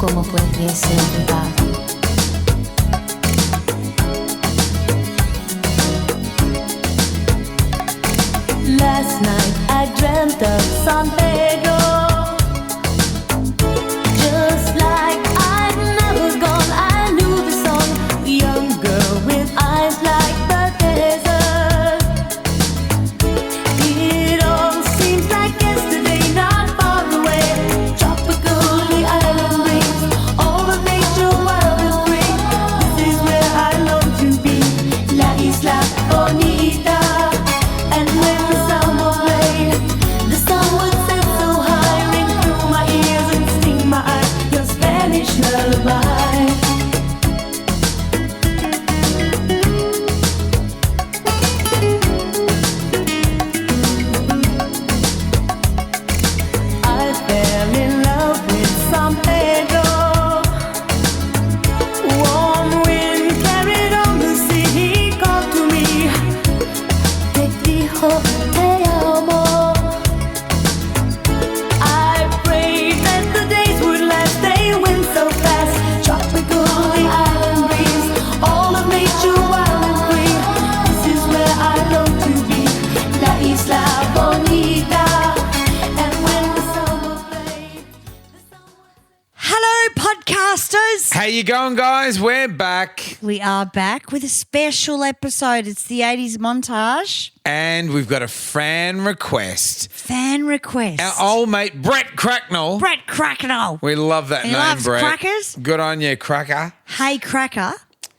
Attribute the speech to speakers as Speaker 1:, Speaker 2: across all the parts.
Speaker 1: cómo pudiese olvidar. Last night I dreamt of San Pedro, just like I'd never gone. I knew the song, a young girl with eyes like the desert. It all seems like yesterday, not far away. Tropical, the island breeze, all of nature wild and free. This is where I long to be, La Isla Bonita. And when the sound was played, the sun would set so high, ring through my ears and sting my eyes, your Spanish lullaby. I fell in love with San Pedro. Warm wind carried on the sea, he called to me. Te dijo te amo. I prayed that the days would last, they went so fast. Tropical, the island breeze, all of nature wild and free. This is where I long to be, La Isla Bonita. And when the summer played,
Speaker 2: Hello, podcasters.
Speaker 3: How you going, guys? We're back.
Speaker 2: We are back with a special episode. It's the 80's montage.
Speaker 3: And we've got a fan request.
Speaker 2: Fan request.
Speaker 3: Our old mate, Brett Cracknell.
Speaker 2: Brett Cracknell.
Speaker 3: We love that
Speaker 2: He
Speaker 3: name,
Speaker 2: loves
Speaker 3: Brett.
Speaker 2: crackers.
Speaker 3: Good on you, Cracker.
Speaker 2: Hey, Cracker.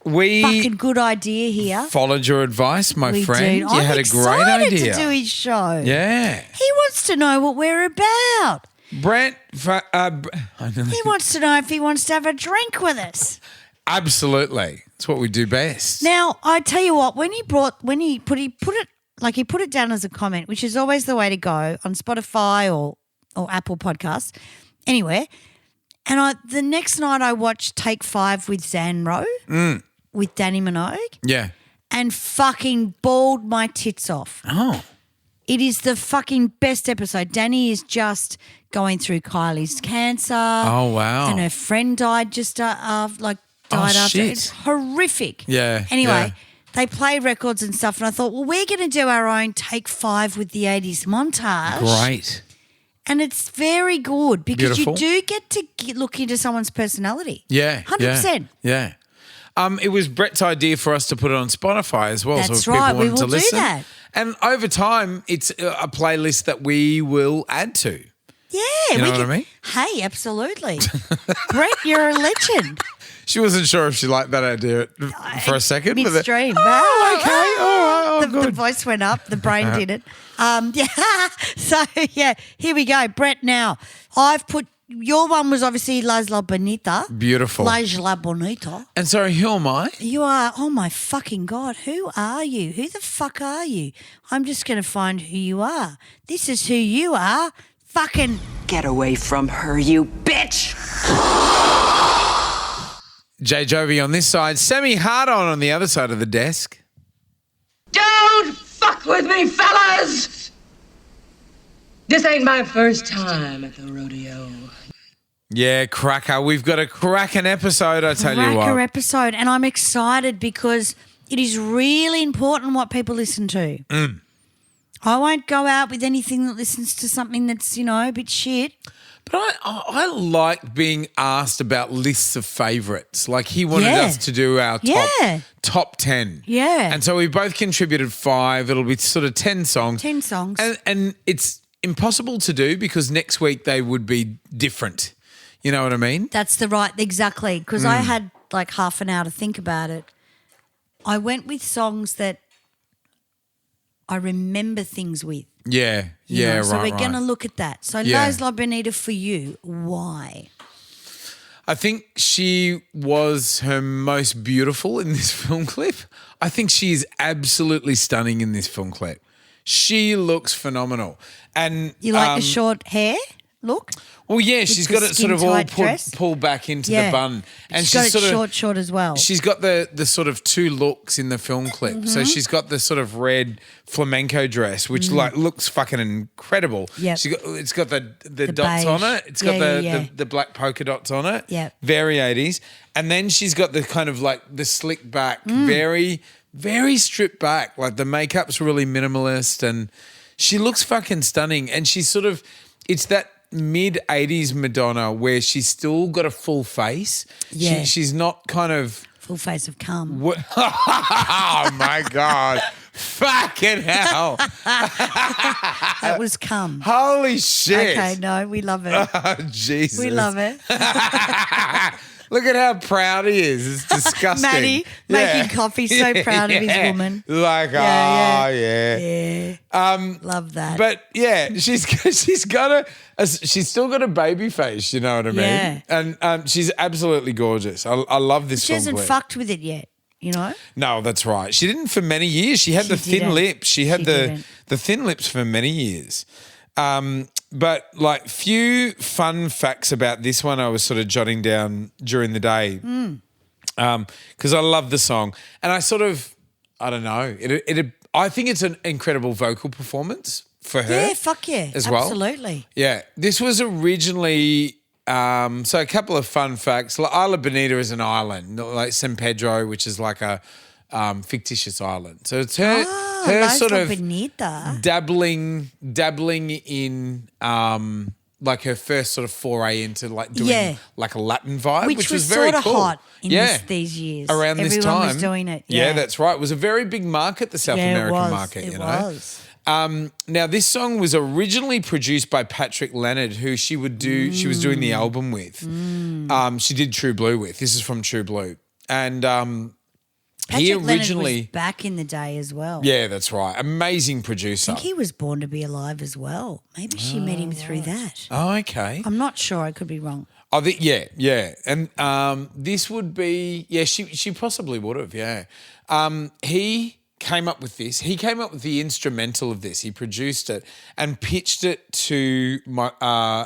Speaker 3: We
Speaker 2: Fucking good idea here.
Speaker 3: followed your advice, my
Speaker 2: We
Speaker 3: friend.
Speaker 2: do.
Speaker 3: You
Speaker 2: I'm
Speaker 3: had a great
Speaker 2: excited
Speaker 3: idea.
Speaker 2: to do his show.
Speaker 3: Yeah.
Speaker 2: He wants to know what we're about.
Speaker 3: Brett,
Speaker 2: He wants to know if he wants to have a drink with us.
Speaker 3: absolutely. It's what we do best.
Speaker 2: Now, I tell you what, he put it down as a comment, which is always the way to go on Spotify or Apple Podcasts, anywhere. And the next night I watched Take 5 with Zanro with Danny Minogue
Speaker 3: Yeah.
Speaker 2: and fucking bawled my tits off.
Speaker 3: Oh.
Speaker 2: It is the fucking best episode. Danny is just going through Kylie's cancer.
Speaker 3: Oh, wow.
Speaker 2: And her friend died died after.
Speaker 3: shit.
Speaker 2: It's horrific.
Speaker 3: Yeah,
Speaker 2: Anyway,
Speaker 3: yeah.
Speaker 2: they play records and stuff, and I thought, well, we're going to do our own Take 5 with the 80's montage.
Speaker 3: Great.
Speaker 2: And it's very good because
Speaker 3: Beautiful.
Speaker 2: you do get to look into someone's personality.
Speaker 3: Yeah.
Speaker 2: 100%.
Speaker 3: Yeah. It was Brett's idea for us to put it on Spotify as well.
Speaker 2: That's
Speaker 3: so if
Speaker 2: right.
Speaker 3: people
Speaker 2: We
Speaker 3: wanted
Speaker 2: will
Speaker 3: to
Speaker 2: do
Speaker 3: listen.
Speaker 2: that.
Speaker 3: And over time, it's a playlist that we will add to.
Speaker 2: Yeah.
Speaker 3: You know what I mean?
Speaker 2: Hey, absolutely. Brett, you're a legend.
Speaker 3: She wasn't sure if she liked that idea for a second. but then-
Speaker 2: Midstream.
Speaker 3: Oh, okay. All right. Oh,
Speaker 2: The
Speaker 3: good.
Speaker 2: voice went up. The brain did it. Yeah. So, yeah, here we go. Brett, now, I've put your one was obviously La Isla Bonita.
Speaker 3: Beautiful.
Speaker 2: La Isla Bonita.
Speaker 3: And sorry, who am I?
Speaker 2: You are, oh my fucking God, who are you? Who the fuck are you? I'm just going to find who you are. This is who you are. Fucking.
Speaker 4: Get away from her, you bitch!
Speaker 3: Jay Jovi on this side, Sammy Hardon on the other side of the desk.
Speaker 5: Don't fuck with me, fellas! This ain't my first time at the rodeo.
Speaker 3: Yeah, cracker. We've got a cracking episode, I tell you what.
Speaker 2: Cracker episode. And I'm excited because it is really important what people listen to. I won't go out with anything that listens to something that's, a bit shit.
Speaker 3: But I like being asked about lists of favourites. Like he wanted
Speaker 2: Yeah.
Speaker 3: us to do our top 10.
Speaker 2: Yeah.
Speaker 3: And so we both contributed 5. It'll be sort of 10 songs.
Speaker 2: 10 songs.
Speaker 3: And it's impossible to do because next week they would be different. You know what I mean?
Speaker 2: That's exactly. Because I had like half an hour to think about it. I went with songs that I remember things with.
Speaker 3: Yeah.
Speaker 2: you know,
Speaker 3: Yeah,
Speaker 2: So
Speaker 3: right,
Speaker 2: we're going to
Speaker 3: right.
Speaker 2: look at that. So
Speaker 3: Yeah.
Speaker 2: La Isla Bonita for you, why?
Speaker 3: I think she was her most beautiful in this film clip. I think she is absolutely stunning in this film clip. She looks phenomenal. And
Speaker 2: You like the short hair? look.
Speaker 3: Well, yeah, she's
Speaker 2: the
Speaker 3: got it sort of all
Speaker 2: skin-tight dress.
Speaker 3: pulled back into the bun. And
Speaker 2: she's got it
Speaker 3: sort of
Speaker 2: short as well.
Speaker 3: She's got the sort of two looks in the film clip.
Speaker 2: Mm-hmm.
Speaker 3: So she's got the sort of red flamenco dress, which like looks fucking incredible.
Speaker 2: Yep.
Speaker 3: It's got the dots
Speaker 2: beige.
Speaker 3: on it. It's got
Speaker 2: Yeah.
Speaker 3: the black polka dots on it.
Speaker 2: Yep.
Speaker 3: Very 80s. And then she's got the kind of like the slick back, very, very stripped back. Like the makeup's really minimalist and she looks fucking stunning. And she's sort of, it's that mid-80s Madonna where she's still got a full face.
Speaker 2: Yeah.
Speaker 3: She's not kind of...
Speaker 2: Full face of cum.
Speaker 3: Oh, my God. Fucking hell.
Speaker 2: That was cum.
Speaker 3: Holy shit.
Speaker 2: Okay, no, we love it.
Speaker 3: Oh, Jesus.
Speaker 2: We love it.
Speaker 3: Look at how proud he is. It's disgusting.
Speaker 2: Maddie making coffee, so proud of his woman.
Speaker 3: Like, yeah.
Speaker 2: Love that.
Speaker 3: But yeah, she's still got a baby face, you know what I mean?
Speaker 2: Yeah.
Speaker 3: And she's absolutely gorgeous. I love this
Speaker 2: she
Speaker 3: film
Speaker 2: hasn't
Speaker 3: clip.
Speaker 2: fucked with it yet, you know?
Speaker 3: No, that's right. She didn't for many years. She had
Speaker 2: She
Speaker 3: the thin
Speaker 2: didn't.
Speaker 3: lips. She had
Speaker 2: She
Speaker 3: the
Speaker 2: didn't.
Speaker 3: thin lips for many years. But like few fun facts about this one I was sort of jotting down during the day because I love the song. And I don't know. I think it's an incredible vocal performance for her.
Speaker 2: Yeah, fuck yeah.
Speaker 3: As well.
Speaker 2: Absolutely.
Speaker 3: Yeah. This was originally... so a couple of fun facts. Isla Bonita is an island, like San Pedro, which is like a fictitious island. So it's her sort
Speaker 2: Isla
Speaker 3: of
Speaker 2: Bonita.
Speaker 3: dabbling in like her first sort of foray into like doing like a Latin vibe, which was very
Speaker 2: sort of
Speaker 3: cool.
Speaker 2: hot in these years.
Speaker 3: Around this time.
Speaker 2: Everyone was doing it.
Speaker 3: Yeah, that's right. It was a very big market, the South American market,
Speaker 2: It
Speaker 3: you know.
Speaker 2: was.
Speaker 3: Now, this song was originally produced by Patrick Leonard, who she was doing the album with. She did True Blue with. This is from True Blue. And he
Speaker 2: Patrick Leonard
Speaker 3: originally...
Speaker 2: was back in the day as well.
Speaker 3: Yeah, that's right. Amazing producer.
Speaker 2: I think he was born to be alive as well. Maybe she met him through that.
Speaker 3: Oh, okay.
Speaker 2: I'm not sure. I could be wrong.
Speaker 3: I think, yeah. And this would be... Yeah, she possibly would have, yeah. He came up with this. He came up with the instrumental of this. He produced it and pitched it to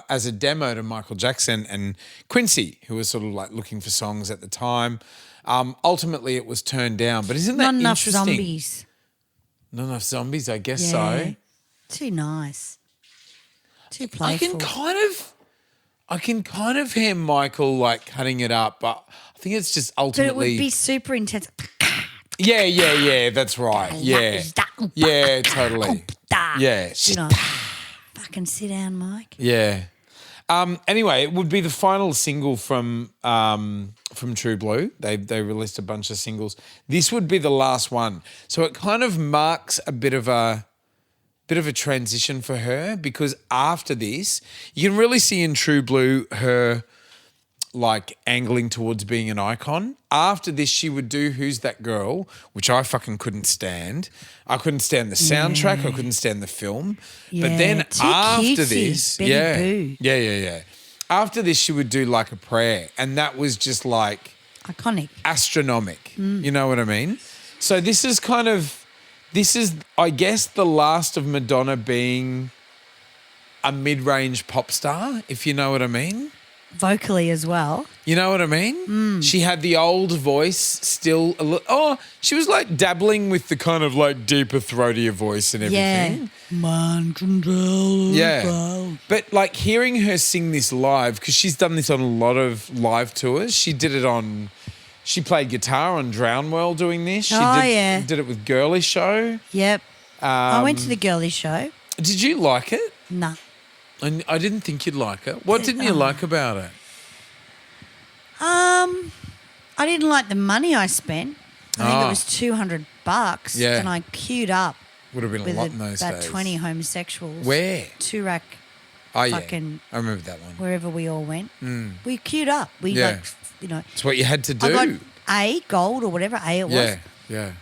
Speaker 3: as a demo to Michael Jackson and Quincy, who was sort of like looking for songs at the time. Ultimately, it was turned down. But isn't that
Speaker 2: Not enough
Speaker 3: interesting?
Speaker 2: zombies.
Speaker 3: Not enough zombies, I guess
Speaker 2: Yeah.
Speaker 3: so.
Speaker 2: Too nice. Too
Speaker 3: I
Speaker 2: playful.
Speaker 3: can kind of hear Michael like cutting it up, but I think it's just
Speaker 2: But it
Speaker 3: ultimately...
Speaker 2: would be super intense.
Speaker 3: Yeah, that's right. Yeah. Yeah, totally. Yeah.
Speaker 2: You know, fucking sit down, Mike.
Speaker 3: Yeah. Anyway, it would be the final single from True Blue. They released a bunch of singles. This would be the last one. So it kind of marks a bit of a transition for her because after this, you can really see in True Blue her like angling towards being an icon. After this, she would do Who's That Girl, which I fucking couldn't stand. I couldn't stand the soundtrack. I couldn't stand the film. But then
Speaker 2: too
Speaker 3: after
Speaker 2: cutesy,
Speaker 3: this,
Speaker 2: Betty Boo.
Speaker 3: yeah. After this, she would do Like a Prayer. And that was just like
Speaker 2: Iconic.
Speaker 3: astronomic. You know what I mean? So this is, I guess, the last of Madonna being a mid-range pop star, if you know what I mean.
Speaker 2: Vocally as well.
Speaker 3: You know what I mean? She had the old voice still. She was like dabbling with the kind of like deeper, throatier voice and everything. Yeah. But like hearing her sing this live, because she's done this on a lot of live tours. She played guitar on Drown Well doing this. She did it with Girly Show.
Speaker 2: Yep. I went to the girly show.
Speaker 3: Did you like it?
Speaker 2: Nah.
Speaker 3: I didn't think you'd like it. What didn't you like about it?
Speaker 2: I didn't like the money I spent. I think it was $200.
Speaker 3: Yeah.
Speaker 2: And I queued up
Speaker 3: Would have been
Speaker 2: with
Speaker 3: a lot in those
Speaker 2: about
Speaker 3: days.
Speaker 2: 20 homosexuals.
Speaker 3: Where?
Speaker 2: Turak,
Speaker 3: Oh, yeah.
Speaker 2: fucking-
Speaker 3: I remember that one.
Speaker 2: wherever we all went. We queued up. We
Speaker 3: Yeah. It's what you had to do.
Speaker 2: I got A, gold or whatever A it was.
Speaker 3: Yeah.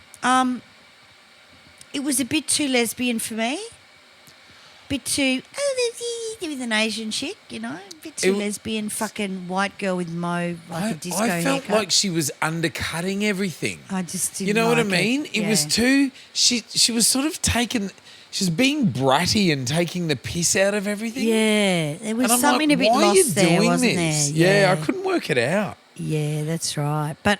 Speaker 2: It was a bit too lesbian for me. Bit too, with an Asian chick, you know. A bit too lesbian, fucking white girl with mo, like a disco
Speaker 3: I felt
Speaker 2: haircut.
Speaker 3: like she was undercutting everything.
Speaker 2: I just didn't
Speaker 3: You know what I
Speaker 2: like it.
Speaker 3: mean? It was
Speaker 2: Yeah.
Speaker 3: too. She was sort of taken. she's being bratty and taking the piss out of everything.
Speaker 2: Yeah, there was
Speaker 3: And I'm
Speaker 2: something
Speaker 3: like,
Speaker 2: a bit
Speaker 3: why
Speaker 2: lost
Speaker 3: are you
Speaker 2: there,
Speaker 3: doing
Speaker 2: wasn't
Speaker 3: this?
Speaker 2: there?
Speaker 3: Yeah, I couldn't work it out.
Speaker 2: Yeah, that's right. But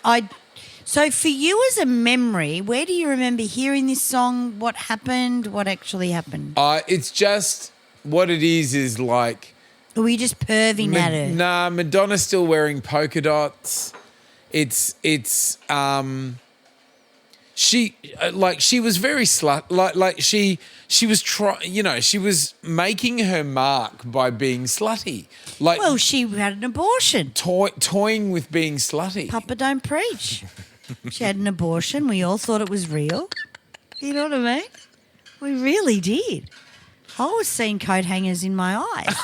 Speaker 2: so for you as a memory, where do you remember hearing this song? What happened? What actually happened?
Speaker 3: It's just what it is like.
Speaker 2: Or were you just perving at her?
Speaker 3: Nah, Madonna's still wearing polka dots. She was very slut. She was she was making her mark by being slutty. Like,
Speaker 2: Well, she had an abortion.
Speaker 3: toying with being slutty.
Speaker 2: Papa don't preach. She had an abortion. We all thought it was real. You know what I mean? We really did. I was seeing coat hangers in my eyes.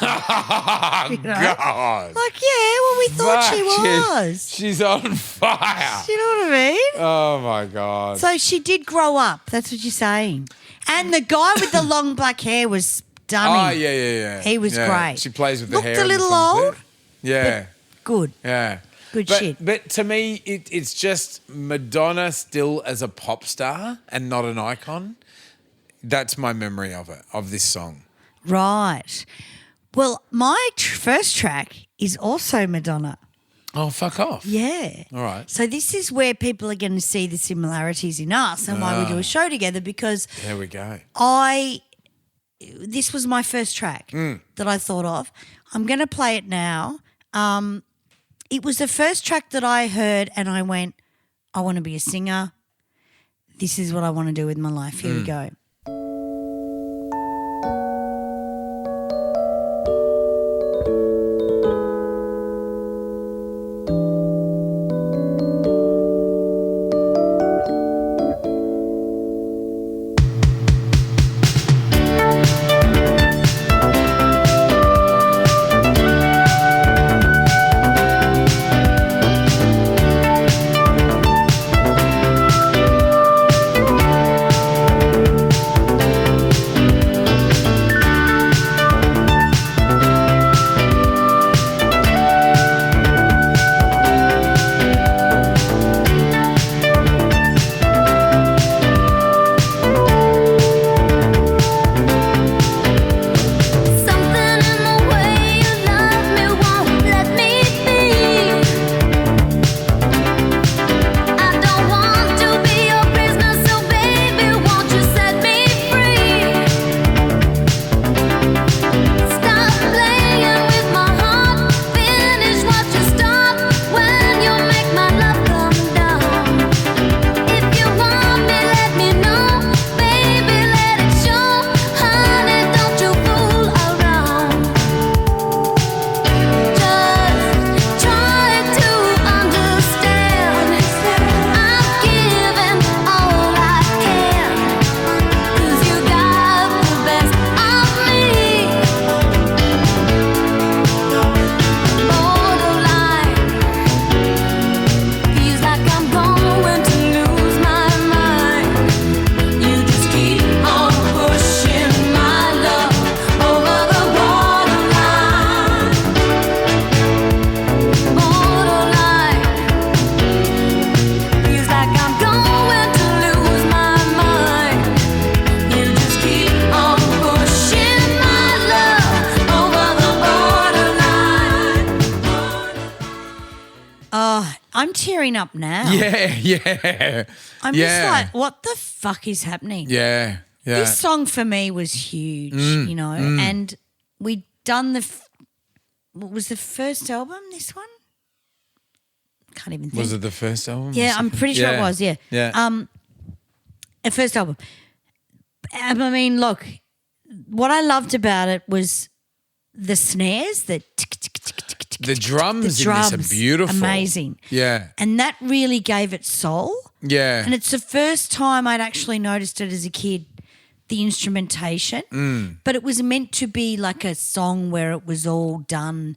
Speaker 2: You know?
Speaker 3: God.
Speaker 2: Like, yeah, well, we thought she
Speaker 3: Fuck,
Speaker 2: was.
Speaker 3: She's on fire.
Speaker 2: You know what I mean?
Speaker 3: Oh my God.
Speaker 2: So she did grow up. That's what you're saying. And the guy with the long black hair was stunning.
Speaker 3: Oh yeah.
Speaker 2: He was great.
Speaker 3: She plays with the
Speaker 2: Looked
Speaker 3: hair.
Speaker 2: a
Speaker 3: in the
Speaker 2: little
Speaker 3: song too.
Speaker 2: old.
Speaker 3: Yeah.
Speaker 2: Good.
Speaker 3: Yeah.
Speaker 2: Good
Speaker 3: but,
Speaker 2: shit.
Speaker 3: But to me, it's just Madonna still as a pop star and not an icon. That's my memory of it, of this song.
Speaker 2: Right. Well, my first track is also Madonna.
Speaker 3: Oh, fuck off.
Speaker 2: Yeah.
Speaker 3: All right.
Speaker 2: So this is where people are going to see the similarities in us and why we do a show together, because
Speaker 3: There we go.
Speaker 2: this was my first track that I thought of. I'm going to play it now. It was the first track that I heard and I went, I want to be a singer. This is what I want to do with my life. Here we go. I'm tearing up now.
Speaker 3: Yeah.
Speaker 2: I'm just like, what the fuck is happening?
Speaker 3: Yeah.
Speaker 2: This song for me was huge, you know, and we'd done what was the first album, this one? Can't even think.
Speaker 3: Was it the first album?
Speaker 2: Yeah, I'm pretty sure it was, yeah.
Speaker 3: Yeah.
Speaker 2: A first album. I mean, look, what I loved about it was the snares, the
Speaker 3: The drums
Speaker 2: the
Speaker 3: in this
Speaker 2: drums,
Speaker 3: are beautiful.
Speaker 2: amazing.
Speaker 3: Yeah.
Speaker 2: And that really gave it soul.
Speaker 3: Yeah.
Speaker 2: And it's the first time I'd actually noticed it as a kid, the instrumentation. But it was meant to be like a song where it was all done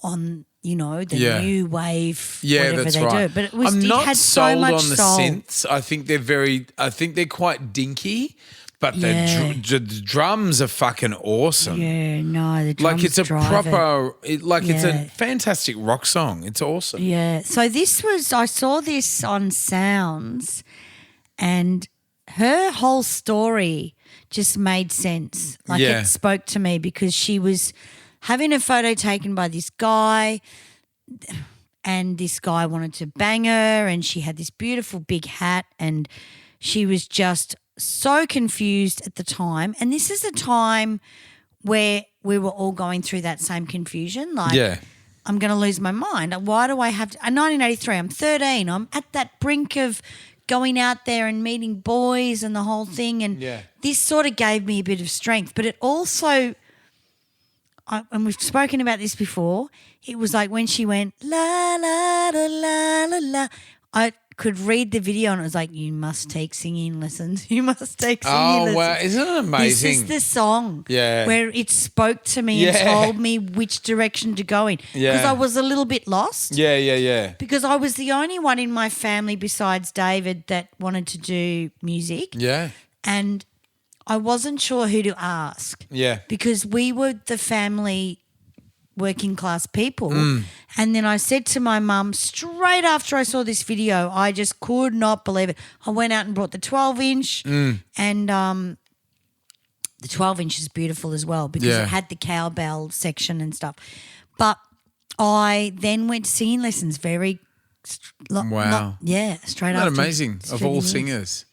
Speaker 2: on, you know, the new wave, whatever
Speaker 3: that's
Speaker 2: they
Speaker 3: right.
Speaker 2: do. But it
Speaker 3: I'm not
Speaker 2: it had
Speaker 3: sold
Speaker 2: so much
Speaker 3: on the
Speaker 2: soul.
Speaker 3: synths. I think they're quite dinky, but
Speaker 2: Yeah.
Speaker 3: the drums are fucking awesome.
Speaker 2: Yeah, no, the drums
Speaker 3: Like it's a
Speaker 2: drive
Speaker 3: proper, it's a
Speaker 2: Yeah.
Speaker 3: fantastic rock song. It's awesome.
Speaker 2: Yeah. So I saw this on Sounds, and her whole story just made sense. Like
Speaker 3: Yeah.
Speaker 2: it spoke to me because she was having a photo taken by this guy and this guy wanted to bang her and she had this beautiful big hat and she was just so confused at the time. And this is a time where we were all going through that same confusion. Like,
Speaker 3: Yeah.
Speaker 2: I'm going to lose my mind. Why do I have to? 1983, I'm 13. I'm at that brink of going out there and meeting boys and the whole thing. And this sort of gave me a bit of strength. But it also, and we've spoken about this before, it was like when she went, la, la, la, la, la, la, I could read the video and it was like, you must take singing lessons. You must take singing lessons.
Speaker 3: Oh, wow. Isn't it amazing?
Speaker 2: This is the song
Speaker 3: Yeah.
Speaker 2: where it spoke to me and told me which direction to go in.
Speaker 3: Yeah.
Speaker 2: Because I was a little bit lost.
Speaker 3: Yeah.
Speaker 2: Because I was the only one in my family besides David that wanted to do music.
Speaker 3: Yeah.
Speaker 2: And I wasn't sure who to ask.
Speaker 3: Yeah.
Speaker 2: Because we were the family working class people.
Speaker 3: Mm.
Speaker 2: And then I said to my mum straight after I saw this video, I just could not believe it. I went out and brought the 12-inch and the 12-inch is beautiful as well because it had the cowbell section and stuff. But I then went to singing lessons very
Speaker 3: Wow.
Speaker 2: straight
Speaker 3: Isn't that
Speaker 2: after.
Speaker 3: amazing? Of all
Speaker 2: 7 years.
Speaker 3: singers.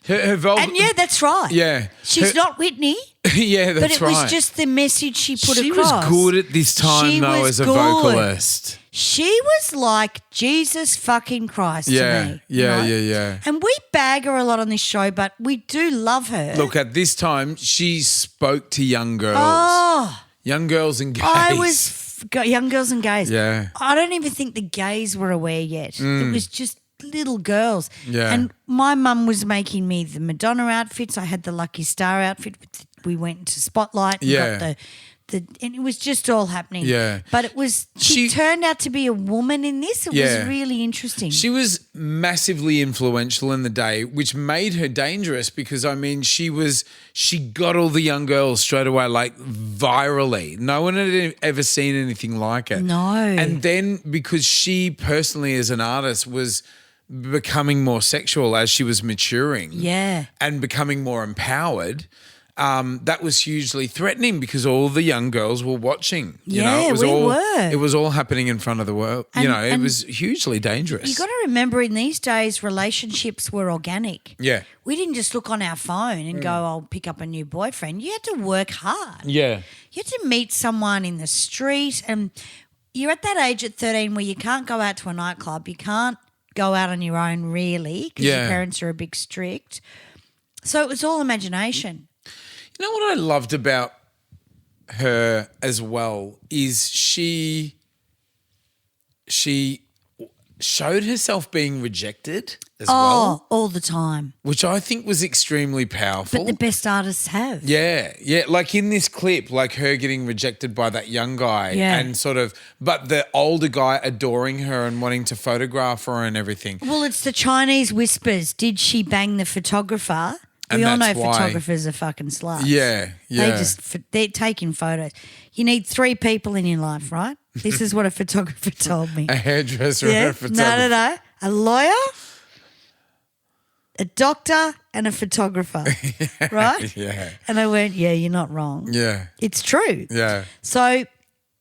Speaker 3: Her
Speaker 2: And that's right.
Speaker 3: Yeah.
Speaker 2: She's not Whitney.
Speaker 3: Yeah,
Speaker 2: But
Speaker 3: that's
Speaker 2: it
Speaker 3: right.
Speaker 2: was just the message she put
Speaker 3: She
Speaker 2: across.
Speaker 3: was good at this time,
Speaker 2: She
Speaker 3: though,
Speaker 2: was
Speaker 3: as a
Speaker 2: good.
Speaker 3: vocalist.
Speaker 2: She was like Jesus fucking Christ to me.
Speaker 3: Yeah.
Speaker 2: And we bag her a lot on this show, but we do love her.
Speaker 3: Look, at this time, she spoke to young girls.
Speaker 2: Oh,
Speaker 3: Young girls and gays.
Speaker 2: I was young girls and gays.
Speaker 3: Yeah.
Speaker 2: I don't even think the gays were aware yet. It was just little girls.
Speaker 3: Yeah.
Speaker 2: And my mum was making me the Madonna outfits. I had the Lucky Star outfit. We went to Spotlight and got and it was just all happening.
Speaker 3: Yeah.
Speaker 2: But it was she turned out to be a woman in this. It was really interesting.
Speaker 3: She was massively influential in the day, which made her dangerous because, I mean, she got all the young girls straight away, like virally. No one had ever seen anything like it.
Speaker 2: No.
Speaker 3: And then because she personally as an artist was becoming more sexual as she was maturing and becoming more empowered, that was hugely threatening because all the young girls were watching. You know, it was all happening in front of the world. It was hugely dangerous.
Speaker 2: You got to remember in these days, relationships were organic.
Speaker 3: Yeah.
Speaker 2: We didn't just look on our phone and go, I'll pick up a new boyfriend. You had to work hard.
Speaker 3: Yeah.
Speaker 2: You had to meet someone in the street. And you're at that age at 13 where you can't go out to a nightclub. You can't go out on your own really because your parents are a bit strict. So it was all imagination.
Speaker 3: You know what I loved about her as well is she showed herself being rejected as well,
Speaker 2: all the time.
Speaker 3: which I think was extremely powerful.
Speaker 2: But the best artists have.
Speaker 3: Yeah. Like in this clip, like her getting rejected by that young guy and but the older guy adoring her and wanting to photograph her and everything.
Speaker 2: Well, it's the Chinese whispers. Did she bang the photographer? We all know photographers are fucking sluts.
Speaker 3: Yeah.
Speaker 2: They're taking photos. You need 3 people in your life, right? This is what a photographer told me.
Speaker 3: A hairdresser and a photographer.
Speaker 2: No. A lawyer, a doctor, and a photographer, right?
Speaker 3: Yeah.
Speaker 2: And I went, you're not wrong.
Speaker 3: Yeah.
Speaker 2: It's true.
Speaker 3: Yeah.
Speaker 2: So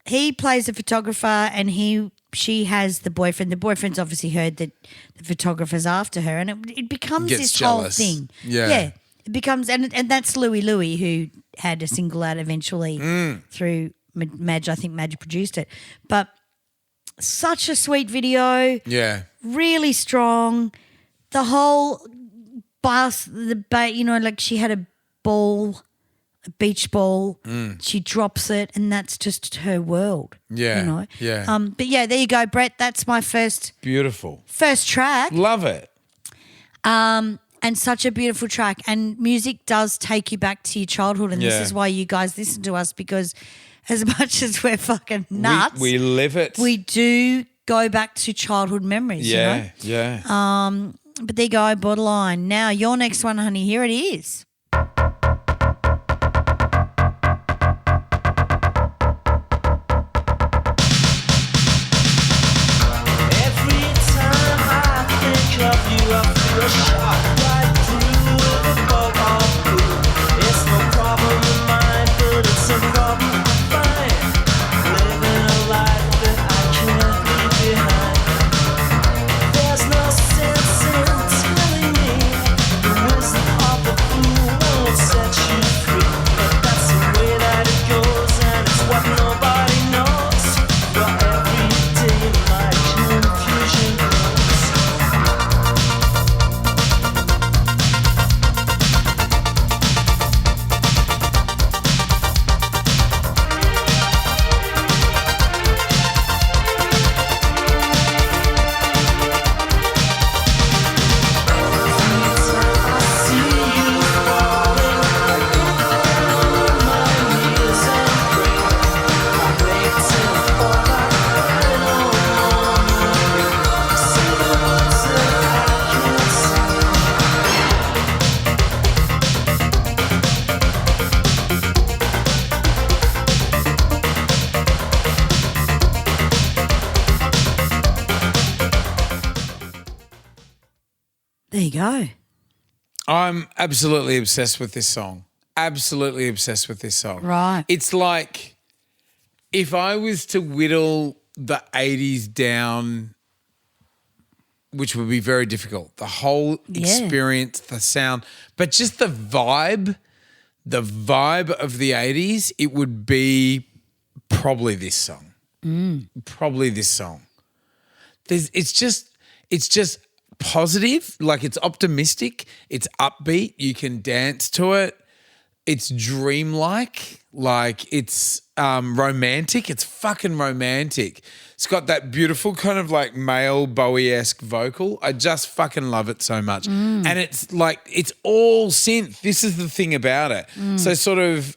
Speaker 2: he plays the photographer and she has the boyfriend. The boyfriend's obviously heard that the photographer's after her and it becomes
Speaker 3: Gets
Speaker 2: this
Speaker 3: jealous.
Speaker 2: whole thing.
Speaker 3: Yeah.
Speaker 2: It becomes, and that's Louie who had a single out eventually through Madge. I think Madge produced it. But such a sweet video.
Speaker 3: Yeah.
Speaker 2: Really strong. The whole bus, like she had a beach ball. She drops it and that's just her world.
Speaker 3: Yeah. Yeah.
Speaker 2: But yeah, there you go, Brett. That's my first
Speaker 3: Beautiful.
Speaker 2: track.
Speaker 3: Love it.
Speaker 2: And such a beautiful track. And music does take you back to your childhood. And this is why you guys listen to us because as much as we're fucking nuts,
Speaker 3: We live it.
Speaker 2: we do go back to childhood memories.
Speaker 3: Yeah.
Speaker 2: But there you go, Borderline. Now your next one, honey, here it is.
Speaker 6: Every time I think of you, I feel a shot right through the bug of blue. It's
Speaker 2: There you go.
Speaker 3: I'm absolutely obsessed with this song. Absolutely obsessed with this song.
Speaker 2: Right.
Speaker 3: It's like if I was to whittle the 80s down, which would be very difficult, the whole experience, the sound, but just the vibe of the 80s, it would be probably this song. Probably this song. It's just positive, like it's optimistic, it's upbeat, you can dance to it. It's dreamlike, like it's romantic. It's fucking romantic. It's got that beautiful kind of like male Bowie-esque vocal. I just fucking love it so much. And it's like, it's all synth. This is the thing about it. So sort of,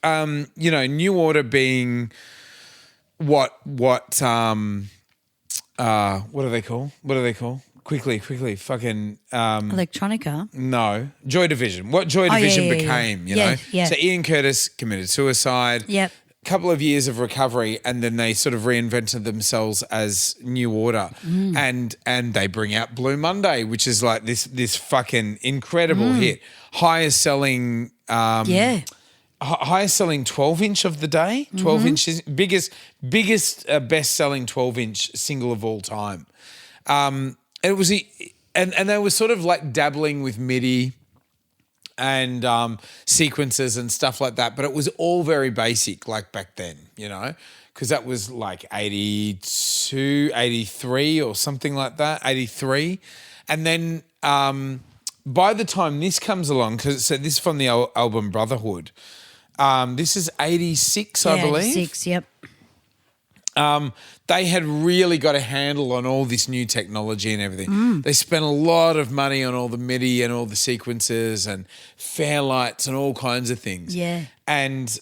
Speaker 3: New Order being what do they call? What do they call? Quickly, fucking...
Speaker 2: Electronica.
Speaker 3: No. Joy Division. What Joy Division became, you know?
Speaker 2: Yeah.
Speaker 3: So Ian Curtis committed suicide.
Speaker 2: Yep.
Speaker 3: Couple of years of recovery, and then they sort of reinvented themselves as New Order. And they bring out Blue Monday, which is like this fucking incredible hit. Highest selling... Highest selling 12-inch of the day. 12 inches. Biggest best-selling 12-inch single of all time. It was, and they were sort of like dabbling with MIDI and sequences and stuff like that, but it was all very basic, like back then, you know, because that was like 82, 83 or something like that, 83. And then by the time this comes along, because this is from the album Brotherhood, this is 86, I believe.
Speaker 2: 86, yep.
Speaker 3: They had really got a handle on all this new technology and everything. They spent a lot of money on all the MIDI and all the sequences and fairlights and all kinds of things.
Speaker 2: Yeah.
Speaker 3: And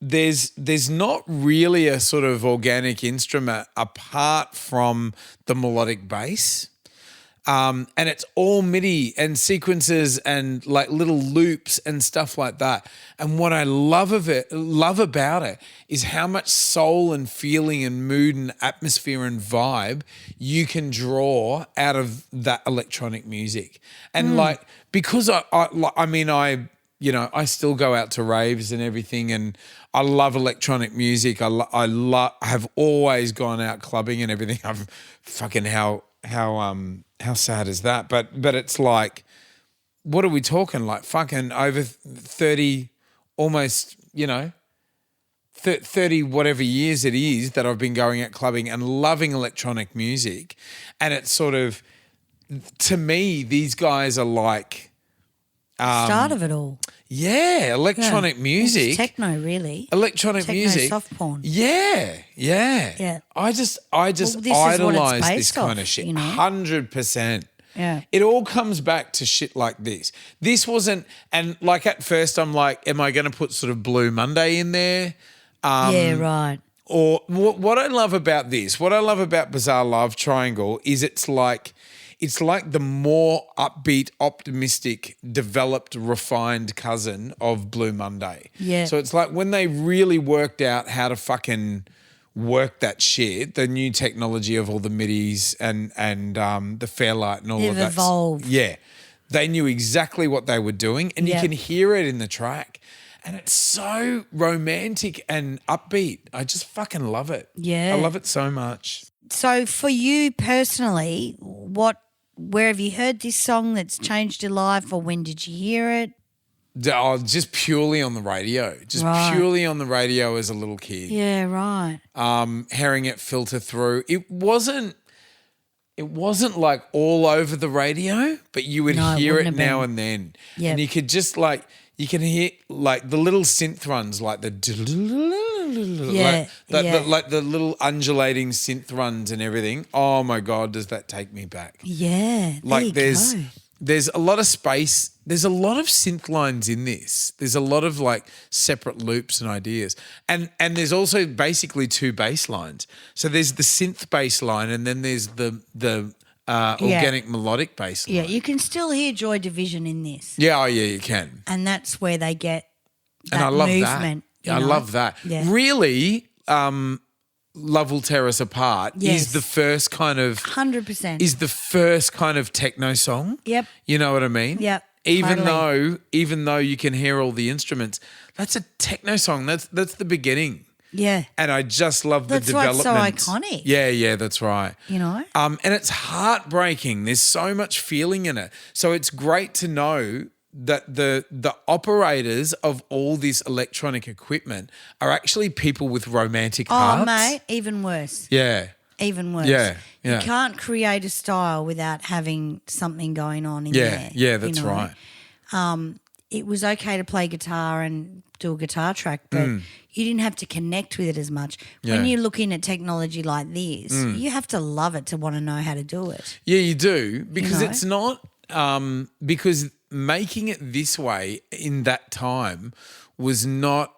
Speaker 3: there's not really a sort of organic instrument apart from the melodic bass. And it's all MIDI and sequences and like little loops and stuff like that. And what I love about it is how much soul and feeling and mood and atmosphere and vibe you can draw out of that electronic music. And like, because I still go out to raves and everything, and I love electronic music. I have always gone out clubbing and everything. I'm fucking how sad is that? But it's like, what are we talking? Like fucking over 30, almost, 30 whatever years it is that I've been going out clubbing and loving electronic music. And it's sort of, to me, these guys are like...
Speaker 2: start of it all.
Speaker 3: Yeah, electronic music.
Speaker 2: It's techno, really.
Speaker 3: Electronic
Speaker 2: techno
Speaker 3: music.
Speaker 2: soft porn.
Speaker 3: Yeah. I just
Speaker 2: this is what it's
Speaker 3: idolize this
Speaker 2: based
Speaker 3: kind
Speaker 2: off,
Speaker 3: of shit.
Speaker 2: you know?
Speaker 3: 100%.
Speaker 2: Yeah.
Speaker 3: It all comes back to shit like this. This wasn't, and like at first I'm like, am I going to put sort of Blue Monday in there?
Speaker 2: Yeah, right.
Speaker 3: Or what I love about this, what I love about Bizarre Love Triangle is it's like the more upbeat, optimistic, developed, refined cousin of Blue Monday.
Speaker 2: Yeah.
Speaker 3: So it's like when they really worked out how to fucking work that shit, the new technology of all the MIDIs and the Fairlight and all
Speaker 2: They've
Speaker 3: of that.
Speaker 2: evolved.
Speaker 3: Yeah. They knew exactly what they were doing, and you can hear it in the track. And it's so romantic and upbeat. I just fucking love it.
Speaker 2: Yeah.
Speaker 3: I love it so much.
Speaker 2: So for you personally, where have you heard this song that's changed your life, or when did you hear it?
Speaker 3: Oh, just purely on the radio. Purely on the radio as a little kid.
Speaker 2: Yeah, right.
Speaker 3: Hearing it filter through. It wasn't like all over the radio, but you would hear it now and then.
Speaker 2: Yep.
Speaker 3: And you could just like, you can hear like the little synth runs, like the like the little undulating synth runs and everything. Oh my God, does that take me back?
Speaker 2: Yeah.
Speaker 3: Like there's a lot of space. There's a lot of synth lines in this. There's a lot of like separate loops and ideas. And there's also basically two bass lines. So there's the synth bass line, and then there's the organic melodic bass line.
Speaker 2: Yeah, you can still hear Joy Division in this.
Speaker 3: Yeah, you can.
Speaker 2: And that's where they get that
Speaker 3: And I love
Speaker 2: movement.
Speaker 3: that. I love that.
Speaker 2: Yeah.
Speaker 3: Really, Love Will Tear Us Apart
Speaker 2: Yes.
Speaker 3: is the first kind of
Speaker 2: 100%.
Speaker 3: is the first kind of techno song.
Speaker 2: Yep.
Speaker 3: You know what I mean?
Speaker 2: Yep,
Speaker 3: Even
Speaker 2: totally.
Speaker 3: though you can hear all the instruments, that's a techno song. That's the beginning.
Speaker 2: Yeah.
Speaker 3: And I just love the
Speaker 2: That's why
Speaker 3: development.
Speaker 2: it's so iconic.
Speaker 3: Yeah, that's right.
Speaker 2: You know?
Speaker 3: And it's heartbreaking. There's so much feeling in it. So it's great to know that the operators of all this electronic equipment are actually people with romantic hearts.
Speaker 2: Oh, mate, even worse.
Speaker 3: Yeah.
Speaker 2: Even worse.
Speaker 3: Yeah.
Speaker 2: You can't create a style without having something going on in there.
Speaker 3: Yeah, that's right.
Speaker 2: It was okay to play guitar and do a guitar track, but you didn't have to connect with it as much. When
Speaker 3: Yeah.
Speaker 2: you're looking at technology like this, you have to love it to want to know how to do it.
Speaker 3: Yeah, you do, because
Speaker 2: You know?
Speaker 3: it's not because making it this way in that time was not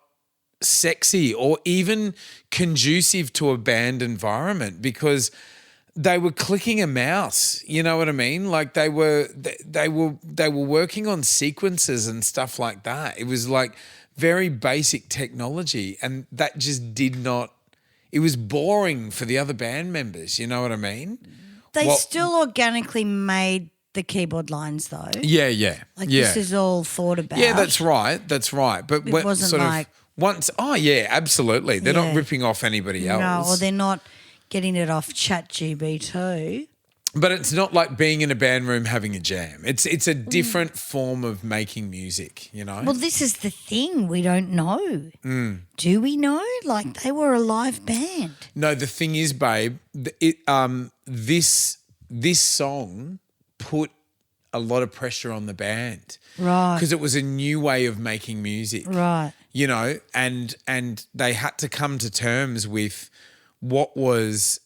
Speaker 3: sexy or even conducive to a band environment, because they were clicking a mouse, you know what I mean? Like they were working on sequences and stuff like that. It was like very basic technology, and that just did not. It was boring for the other band members, you know what I mean?
Speaker 2: They
Speaker 3: What-
Speaker 2: still organically made the keyboard lines though.
Speaker 3: Yeah.
Speaker 2: Like
Speaker 3: yeah.
Speaker 2: this is all thought about.
Speaker 3: Yeah, that's right. That's right. But
Speaker 2: It
Speaker 3: when,
Speaker 2: wasn't
Speaker 3: sort
Speaker 2: like-
Speaker 3: of once. Oh yeah, absolutely. They're not
Speaker 2: Yeah.
Speaker 3: ripping off anybody else.
Speaker 2: No, or they're not getting it off ChatGPT.
Speaker 3: But it's not like being in a band room having a jam. It's a different form of making music. You know.
Speaker 2: Well, this is the thing. We don't know. Do we know? Like they were a live band.
Speaker 3: No, the thing is, babe, this song put a lot of pressure on the band,
Speaker 2: Right.
Speaker 3: Because it was a new way of making music,
Speaker 2: Right.
Speaker 3: You know, and they had to come to terms with what was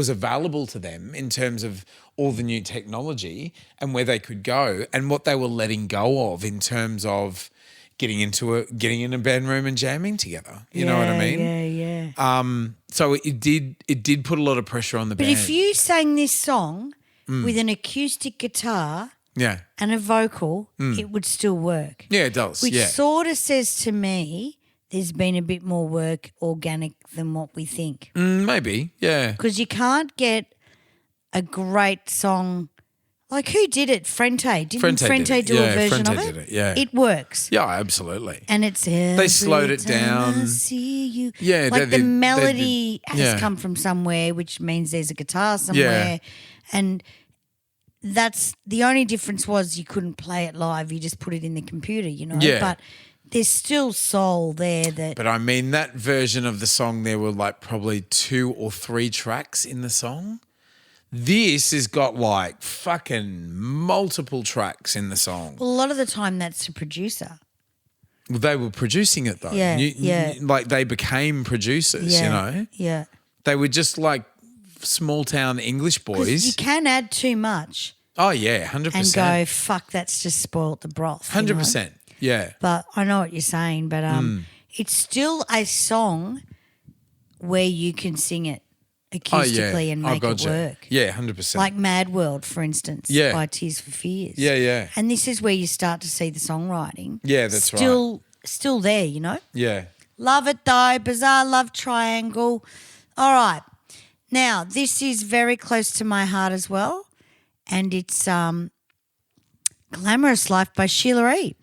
Speaker 3: available to them in terms of all the new technology and where they could go, and what they were letting go of in terms of getting in a band room and jamming together. You know what I mean?
Speaker 2: Yeah.
Speaker 3: So it did put a lot of pressure on the
Speaker 2: But
Speaker 3: band.
Speaker 2: if you sang this song with an acoustic guitar
Speaker 3: yeah,
Speaker 2: and a vocal, it would still work.
Speaker 3: yeah, it does.
Speaker 2: Which
Speaker 3: yeah,
Speaker 2: sort of says to me there's been a bit more work organic than what we think.
Speaker 3: maybe. Yeah,
Speaker 2: Because you can't get a great song. Like who did it? Frente. Didn't
Speaker 3: Frente
Speaker 2: Frente
Speaker 3: did it.
Speaker 2: do
Speaker 3: Yeah,
Speaker 2: a version
Speaker 3: Frente
Speaker 2: of it?
Speaker 3: did it, yeah.
Speaker 2: It works.
Speaker 3: yeah, absolutely.
Speaker 2: And it's
Speaker 3: They slowed it
Speaker 2: every time I
Speaker 3: down.
Speaker 2: see you.
Speaker 3: Yeah,
Speaker 2: like
Speaker 3: they
Speaker 2: the
Speaker 3: did-
Speaker 2: melody
Speaker 3: they did-
Speaker 2: has
Speaker 3: yeah.
Speaker 2: come from somewhere, which means there's a guitar somewhere, and that's the only difference was you couldn't play it live. You just put it in the computer, you know.
Speaker 3: Yeah.
Speaker 2: But there's still soul there.
Speaker 3: But I mean, that version of the song, there were like probably 2 or 3 tracks in the song. This has got like fucking multiple tracks in the song.
Speaker 2: Well, a lot of the time that's the producer.
Speaker 3: Well, they were producing it though.
Speaker 2: Yeah, yeah.
Speaker 3: Like they became producers,
Speaker 2: Yeah,
Speaker 3: you know.
Speaker 2: Yeah.
Speaker 3: They were just like small town English
Speaker 2: 'Cause
Speaker 3: boys.
Speaker 2: you can add too much
Speaker 3: Oh yeah, 100%.
Speaker 2: and go, fuck, that's just spoilt the broth. you know?
Speaker 3: 100%. Yeah.
Speaker 2: But I know what you're saying, but it's still a song where you can sing it acoustically and make it work.
Speaker 3: Yeah, 100%.
Speaker 2: Like Mad World, for instance,
Speaker 3: Yeah.
Speaker 2: by Tears for Fears.
Speaker 3: Yeah.
Speaker 2: And this is where you start to see the songwriting.
Speaker 3: Yeah, that's
Speaker 2: Still there, you know?
Speaker 3: Yeah.
Speaker 2: Love it though, bizarre love triangle. All right. Now, this is very close to my heart as well, and it's Glamorous Life by Sheila E.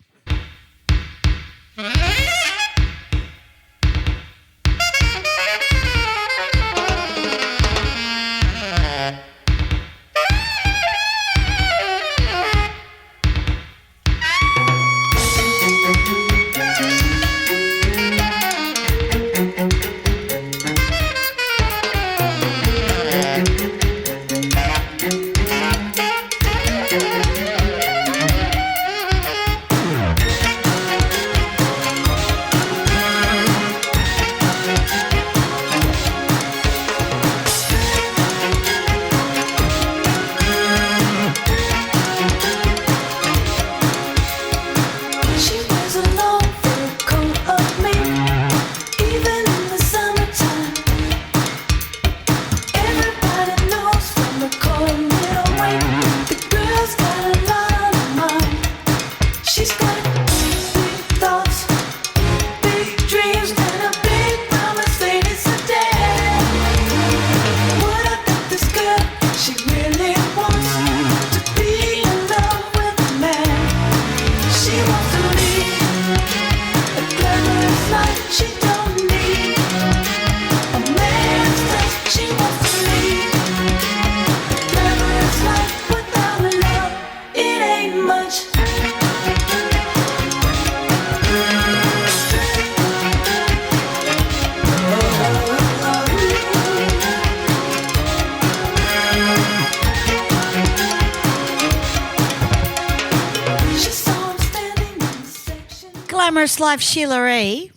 Speaker 2: Glamorous Life, Sheila E.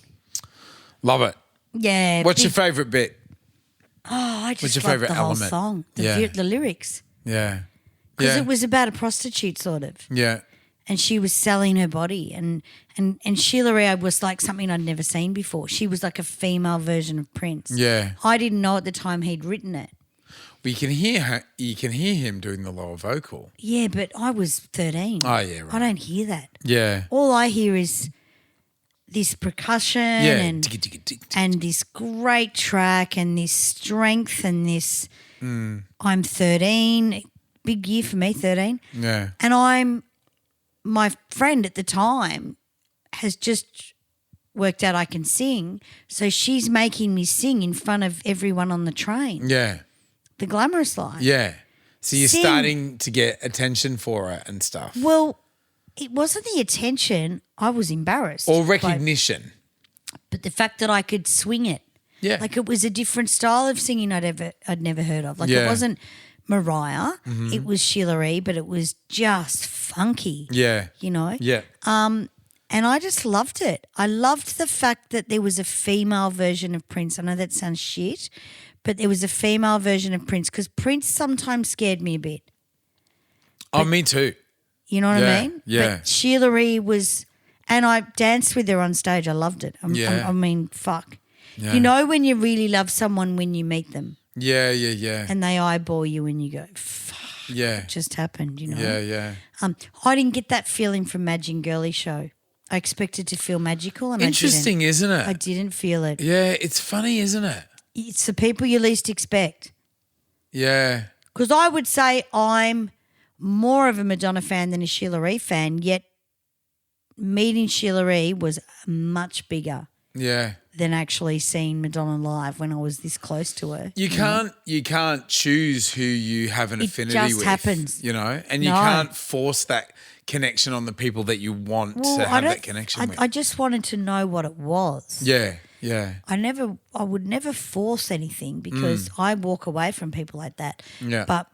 Speaker 3: Love it.
Speaker 2: Yeah.
Speaker 3: What's your favourite bit?
Speaker 2: Oh, I just
Speaker 3: what's your
Speaker 2: loved
Speaker 3: favourite
Speaker 2: the whole
Speaker 3: element?
Speaker 2: song,
Speaker 3: Yeah.
Speaker 2: the lyrics.
Speaker 3: Yeah.
Speaker 2: Because
Speaker 3: Yeah.
Speaker 2: it was about a prostitute, sort of.
Speaker 3: Yeah.
Speaker 2: And she was selling her body. And Sheila E. was like something I'd never seen before. She was like a female version of Prince.
Speaker 3: Yeah.
Speaker 2: I didn't know at the time he'd written it.
Speaker 3: But you can hear him doing the lower vocal.
Speaker 2: Yeah, but I was 13.
Speaker 3: Oh, yeah, right.
Speaker 2: I don't hear that.
Speaker 3: Yeah.
Speaker 2: All I hear is this percussion
Speaker 3: Yeah.
Speaker 2: and this great track and this strength and this I'm 13, big year for me, 13.
Speaker 3: Yeah.
Speaker 2: And my friend at the time has just worked out I can sing, so she's making me sing in front of everyone on the train.
Speaker 3: Yeah.
Speaker 2: The Glamorous Life.
Speaker 3: Yeah. So you're
Speaker 2: Sing.
Speaker 3: starting to get attention for it and stuff.
Speaker 2: Well, it wasn't the attention. I was embarrassed.
Speaker 3: Or recognition.
Speaker 2: But the fact that I could swing it.
Speaker 3: Yeah.
Speaker 2: Like it was a different style of singing I'd never heard of. Like
Speaker 3: Yeah.
Speaker 2: it wasn't Mariah. It was Sheila E., but it was just funky.
Speaker 3: Yeah.
Speaker 2: You know?
Speaker 3: Yeah.
Speaker 2: And I just loved it. I loved the fact that there was a female version of Prince. I know that sounds shit, but there was a female version of Prince because Prince sometimes scared me a bit.
Speaker 3: Oh, me too.
Speaker 2: You know what
Speaker 3: Yeah,
Speaker 2: I mean?
Speaker 3: yeah.
Speaker 2: But Sheila E. was, and I danced with her on stage. I loved it.
Speaker 3: Yeah.
Speaker 2: I mean, fuck.
Speaker 3: Yeah.
Speaker 2: You know when you really love someone when you meet them
Speaker 3: Yeah, yeah, yeah.
Speaker 2: and they eyeball you and you go, fuck,
Speaker 3: Yeah.
Speaker 2: it just happened, you know?
Speaker 3: Yeah, yeah.
Speaker 2: I didn't get that feeling from Magic Girly show. I expected to feel magical and
Speaker 3: Interesting, isn't it?
Speaker 2: I didn't feel it.
Speaker 3: Yeah, it's funny, isn't it?
Speaker 2: It's the people you least expect.
Speaker 3: Yeah.
Speaker 2: Because I would say I'm more of a Madonna fan than a Sheila E. fan, yet meeting Sheila E. was much bigger
Speaker 3: Yeah.
Speaker 2: than actually seeing Madonna live when I was this close to her.
Speaker 3: You can't choose who you have an
Speaker 2: It
Speaker 3: affinity
Speaker 2: just
Speaker 3: with.
Speaker 2: happens.
Speaker 3: You know? And you
Speaker 2: No.
Speaker 3: can't force that connection on the people that you want to have that connection with.
Speaker 2: I just wanted to know what it was.
Speaker 3: Yeah, yeah.
Speaker 2: I would never force anything because I walk away from people like that.
Speaker 3: Yeah.
Speaker 2: But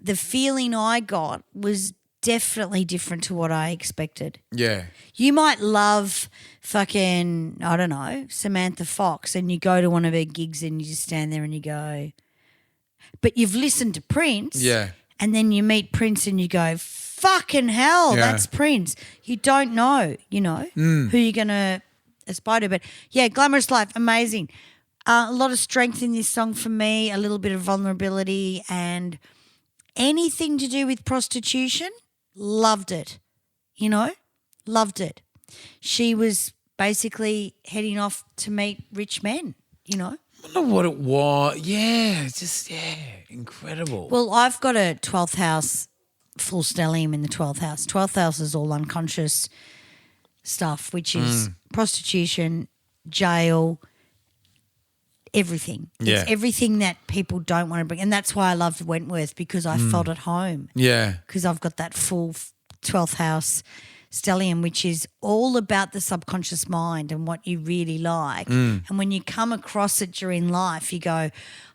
Speaker 2: the feeling I got was definitely different to what I expected.
Speaker 3: Yeah.
Speaker 2: You might love fucking, I don't know, Samantha Fox, and you go to one of her gigs and you just stand there and you go, but you've listened to Prince.
Speaker 3: Yeah.
Speaker 2: And then you meet Prince and you go, fucking hell,
Speaker 3: Yeah.
Speaker 2: that's Prince. You don't know, who you're going to aspire to. But yeah, Glamorous Life, amazing. A lot of strength in this song for me, a little bit of vulnerability, and anything to do with prostitution, loved it. Loved it. She was basically heading off to meet rich men,
Speaker 3: I wonder what it was. Yeah, it's just, incredible.
Speaker 2: Well, I've got a 12th house, full stellium in the 12th house. 12th house is all unconscious stuff, which is prostitution, jail, everything.
Speaker 3: Yeah.
Speaker 2: It's everything that people don't want to bring. And that's why I loved Wentworth, because I felt at home.
Speaker 3: Yeah.
Speaker 2: Because I've got that full 12th house stellium, which is all about the subconscious mind and what you really like. And when you come across it during life, you go,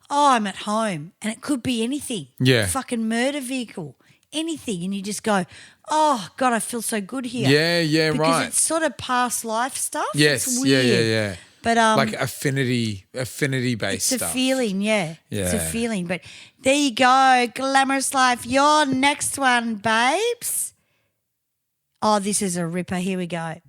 Speaker 2: oh, I'm at home. And it could be anything.
Speaker 3: Yeah.
Speaker 2: Fucking murder vehicle, anything. And you just go, oh, God, I feel so good here.
Speaker 3: Yeah, yeah,
Speaker 2: because
Speaker 3: right.
Speaker 2: it's sort of past life stuff.
Speaker 3: Yes,
Speaker 2: It's
Speaker 3: yeah,
Speaker 2: weird.
Speaker 3: yeah.
Speaker 2: But
Speaker 3: Like affinity based
Speaker 2: it's
Speaker 3: stuff.
Speaker 2: a feeling, yeah. It's a
Speaker 3: Yeah.
Speaker 2: feeling. But there you go, Glamorous Life. Your next one, babes. Oh, this is a ripper. Here we go.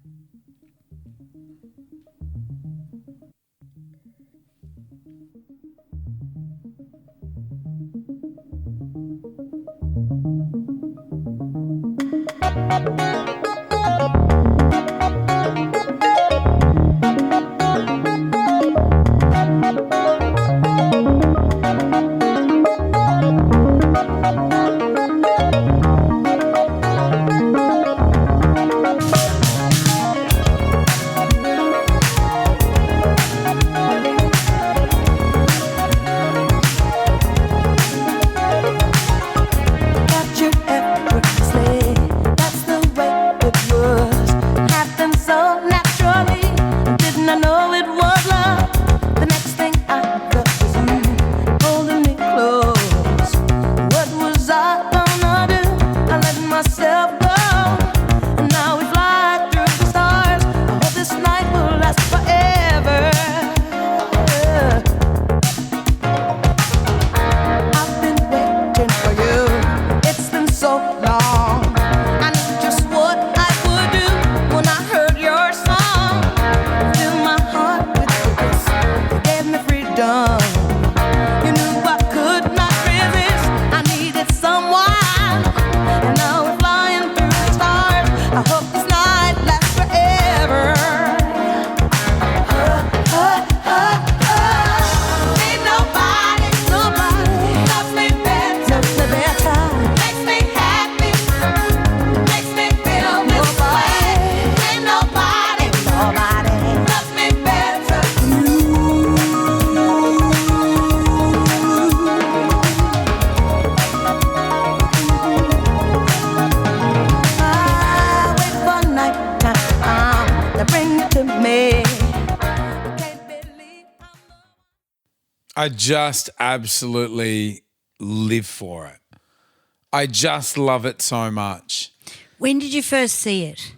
Speaker 1: You knew I could not resist. I needed someone, and now we're flying through the stars. I hope this night lasts forever. Ain't nobody loves me better. Makes me happy, makes me feel this way. Ain't nobody loves me better than you. I wait for night time to bring you to me. Can't believe
Speaker 3: I just absolutely live for it. I just love it so much.
Speaker 2: When did you first see it?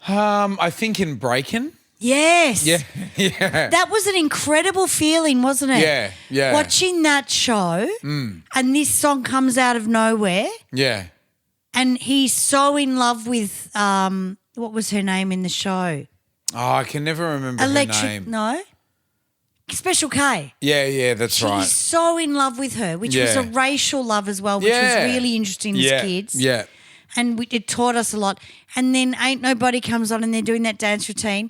Speaker 3: I think in Breakin'.
Speaker 2: Yes.
Speaker 3: Yeah, yeah.
Speaker 2: That was an incredible feeling, wasn't it?
Speaker 3: Yeah, yeah.
Speaker 2: Watching that show and this song comes out of nowhere
Speaker 3: Yeah.
Speaker 2: and he's so in love with, what was her name in the show?
Speaker 3: Oh, I can never remember her name.
Speaker 2: No? Special K.
Speaker 3: Yeah, that's right.
Speaker 2: He's so in love with her, which was
Speaker 3: Yeah.
Speaker 2: a racial love as well, which was really interesting as kids.
Speaker 3: Yeah.
Speaker 2: And it taught us a lot. And then Ain't Nobody comes on and they're doing that dance routine.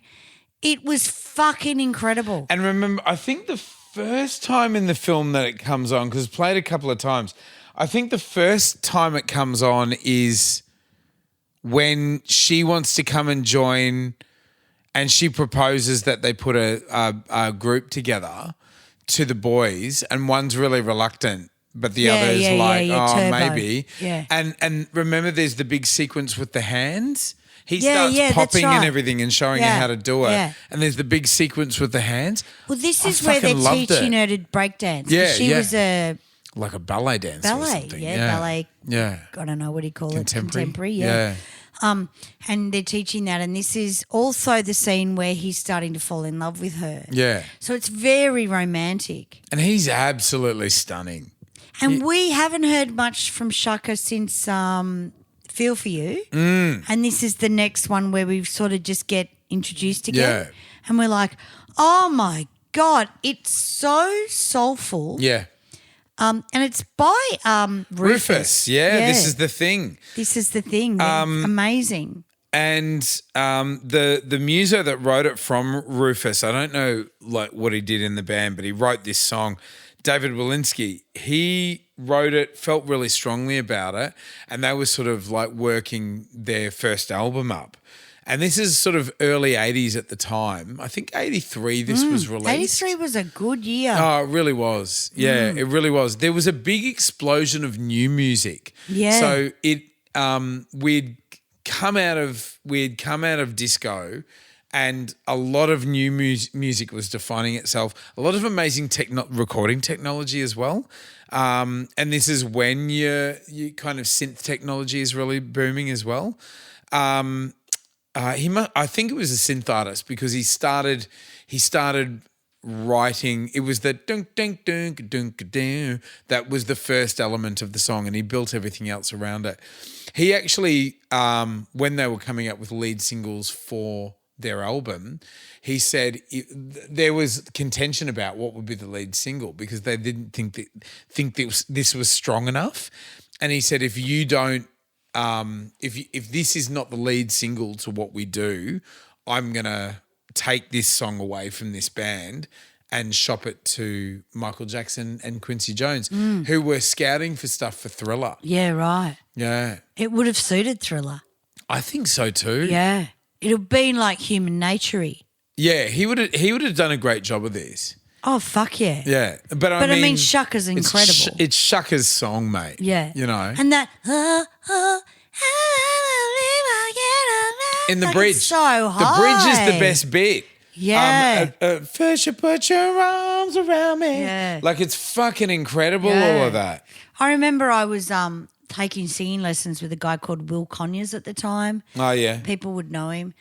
Speaker 2: It was fucking incredible.
Speaker 3: And remember, I think the first time in the film that it comes on, because it's played a couple of times, I think the first time it comes on is when she wants to come and join and she proposes that they put a group together to the boys and one's really reluctant, but the other is
Speaker 2: Turbo.
Speaker 3: maybe.
Speaker 2: Yeah.
Speaker 3: And remember there's the big sequence with the hands? He
Speaker 2: Yeah,
Speaker 3: starts
Speaker 2: that's
Speaker 3: popping and
Speaker 2: right.
Speaker 3: everything and showing
Speaker 2: Yeah,
Speaker 3: her how to do it.
Speaker 2: yeah.
Speaker 3: And there's the big sequence with the hands.
Speaker 2: Well, this
Speaker 3: I
Speaker 2: is where they're
Speaker 3: fucking loved
Speaker 2: teaching
Speaker 3: it.
Speaker 2: her to break dance.
Speaker 3: Yeah,
Speaker 2: She
Speaker 3: yeah.
Speaker 2: was a
Speaker 3: Like a ballet dancer or
Speaker 2: ballet.
Speaker 3: something.
Speaker 2: Yeah, ballet.
Speaker 3: Yeah.
Speaker 2: I don't know what do you call
Speaker 3: Contemporary.
Speaker 2: it. Yeah. And they're teaching that. And this is also the scene where he's starting to fall in love with her.
Speaker 3: Yeah.
Speaker 2: So it's very romantic.
Speaker 3: And he's absolutely stunning.
Speaker 2: And we haven't heard much from Chaka since Feel For You. And this is the next one where we sort of just get introduced again.
Speaker 3: Yeah.
Speaker 2: And we're like, oh my God, it's so soulful.
Speaker 3: Yeah.
Speaker 2: And it's by Rufus.
Speaker 3: Yeah, this is the thing.
Speaker 2: This is the thing. They're amazing.
Speaker 3: And the muso that wrote it from Rufus, I don't know like what he did in the band, but he wrote this song. David Walensky, he wrote it, felt really strongly about it, and they were sort of like working their first album up. And this is sort of early 80s at the time. I think 83 this was released.
Speaker 2: 83 was a good year.
Speaker 3: Oh, it really was. Yeah, it really was. There was a big explosion of new music.
Speaker 2: Yeah.
Speaker 3: So we'd come out of disco, and a lot of new music was defining itself. A lot of amazing recording technology as well. And this is when you kind of synth technology is really booming as well. I think it was a synth artist because he started writing. It was the dunk dunk dunk dunk dunk. That was the first element of the song, and he built everything else around it. He actually, when they were coming up with lead singles for their album, he said there was contention about what would be the lead single because they didn't think this was strong enough, and he said if you don't. If this is not the lead single to what we do, I'm going to take this song away from this band and shop it to Michael Jackson and Quincy Jones, who were scouting for stuff for Thriller.
Speaker 2: Yeah, right.
Speaker 3: Yeah.
Speaker 2: It would have suited Thriller.
Speaker 3: I think so too.
Speaker 2: Yeah. It would have been like Human Nature-y.
Speaker 3: Yeah, he would have done a great job of this.
Speaker 2: Oh, fuck yeah.
Speaker 3: Yeah. But I mean
Speaker 2: Chaka's incredible.
Speaker 3: It's Chaka's song, mate.
Speaker 2: Yeah.
Speaker 3: You know.
Speaker 2: And that
Speaker 3: in the
Speaker 2: like,
Speaker 3: bridge.
Speaker 2: it's so high.
Speaker 3: The bridge is the best bit.
Speaker 2: Yeah.
Speaker 3: First you put your arms around me.
Speaker 2: Yeah.
Speaker 3: Like it's fucking incredible,
Speaker 2: Yeah.
Speaker 3: all of that.
Speaker 2: I remember I was taking singing lessons with a guy called Will Conyers at the time.
Speaker 3: Oh, yeah.
Speaker 2: People would know him.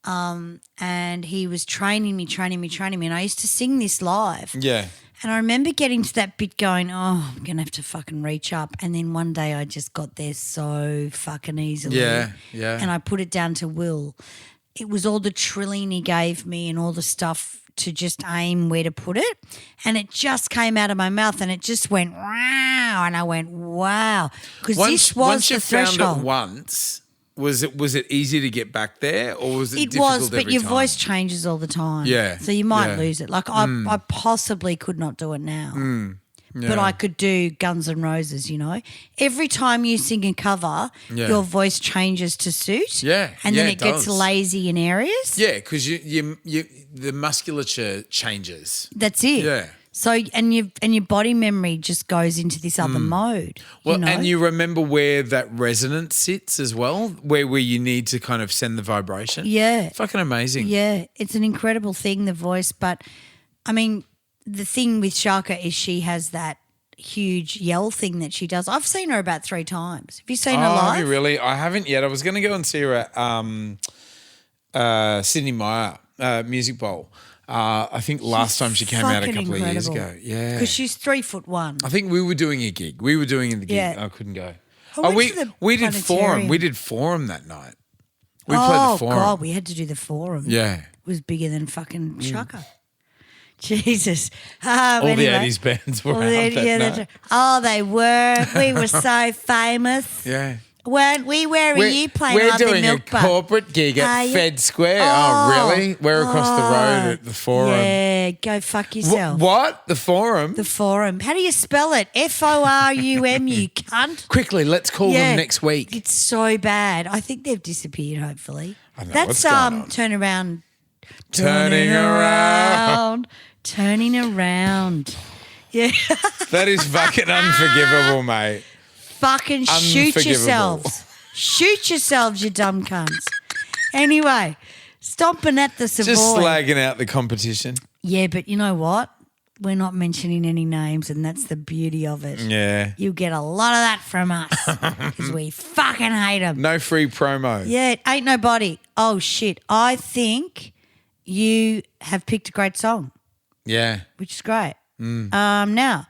Speaker 2: And he was training me, and I used to sing this live.
Speaker 3: Yeah.
Speaker 2: And I remember getting to that bit going, oh, I'm going to have to fucking reach up. And then one day I just got there so fucking easily.
Speaker 3: Yeah, yeah.
Speaker 2: And I put it down to Will. It was all the trilling he gave me and all the stuff to just aim where to put it, and it just came out of my mouth, and it just went wow, and I went wow, because this was
Speaker 3: once
Speaker 2: the
Speaker 3: you found
Speaker 2: threshold.
Speaker 3: it once, was it easy to get back there, or was it
Speaker 2: It
Speaker 3: difficult
Speaker 2: was, but
Speaker 3: every
Speaker 2: your
Speaker 3: time?
Speaker 2: voice changes all the time.
Speaker 3: Yeah,
Speaker 2: so you might
Speaker 3: yeah.
Speaker 2: lose it. Like I possibly could not do it now. But I could do Guns N' Roses, you know. Every time you sing a cover, your voice changes to suit.
Speaker 3: Yeah,
Speaker 2: And then
Speaker 3: yeah,
Speaker 2: it gets
Speaker 3: does.
Speaker 2: lazy in areas.
Speaker 3: Yeah, because you the musculature changes.
Speaker 2: That's it.
Speaker 3: Yeah.
Speaker 2: So and your body memory just goes into this other mode.
Speaker 3: Well,
Speaker 2: you know?
Speaker 3: and you remember where that resonance sits as well, where you need to kind of send the vibration.
Speaker 2: Yeah.
Speaker 3: Fucking amazing.
Speaker 2: Yeah, it's an incredible thing, the voice. But, I mean, the thing with Chaka is she has that huge yell thing that she does. I've seen her about 3 times. Have you seen her live?
Speaker 3: Have you really? I haven't yet. I was going to go and see her at Sydney Myer Music Bowl. I think last time she came out a couple of years ago. Yeah.
Speaker 2: Because she's 3'1".
Speaker 3: I think we were doing a gig. We were doing the gig.
Speaker 2: Yeah.
Speaker 3: I couldn't go.
Speaker 2: I went to the
Speaker 3: we did Forum.
Speaker 2: planetarium.
Speaker 3: We did Forum that night. We played the Forum.
Speaker 2: God, we had to do the Forum.
Speaker 3: Yeah.
Speaker 2: It was bigger than fucking Chaka. Jesus.
Speaker 3: All
Speaker 2: Anyway.
Speaker 3: the 80's bands were
Speaker 2: All
Speaker 3: out
Speaker 2: the-
Speaker 3: that
Speaker 2: yeah,
Speaker 3: night.
Speaker 2: that's right. Oh, they were. We were so famous.
Speaker 3: Yeah.
Speaker 2: Weren't we? Where are you playing?
Speaker 3: We're
Speaker 2: Love the
Speaker 3: doing a
Speaker 2: Milk Bar?
Speaker 3: corporate gig
Speaker 2: Are
Speaker 3: at
Speaker 2: you?
Speaker 3: Fed Square. Oh, really? We're across the road at the Forum.
Speaker 2: Yeah, go fuck yourself.
Speaker 3: What? The Forum?
Speaker 2: The Forum. How do you spell it? Forum, you cunt.
Speaker 3: Quickly, let's call them next week.
Speaker 2: It's so bad. I think they've disappeared, hopefully.
Speaker 3: I know,
Speaker 2: That's
Speaker 3: what's going on?
Speaker 2: turn around.
Speaker 3: Turning around.
Speaker 2: Turning around. Yeah.
Speaker 3: That is fucking unforgivable, mate.
Speaker 2: Fucking shoot
Speaker 3: Unforgivable.
Speaker 2: yourselves. Shoot yourselves, you dumb cunts. Anyway, stomping at the Savoy.
Speaker 3: Just slagging out the competition.
Speaker 2: Yeah, but you know what? We're not mentioning any names, and that's the beauty of it.
Speaker 3: Yeah.
Speaker 2: You get a lot of that from us because we fucking hate them.
Speaker 3: No free promo.
Speaker 2: Yeah, it ain't nobody. Oh, shit. I think you have picked a great song,
Speaker 3: Yeah.
Speaker 2: which is great. Now,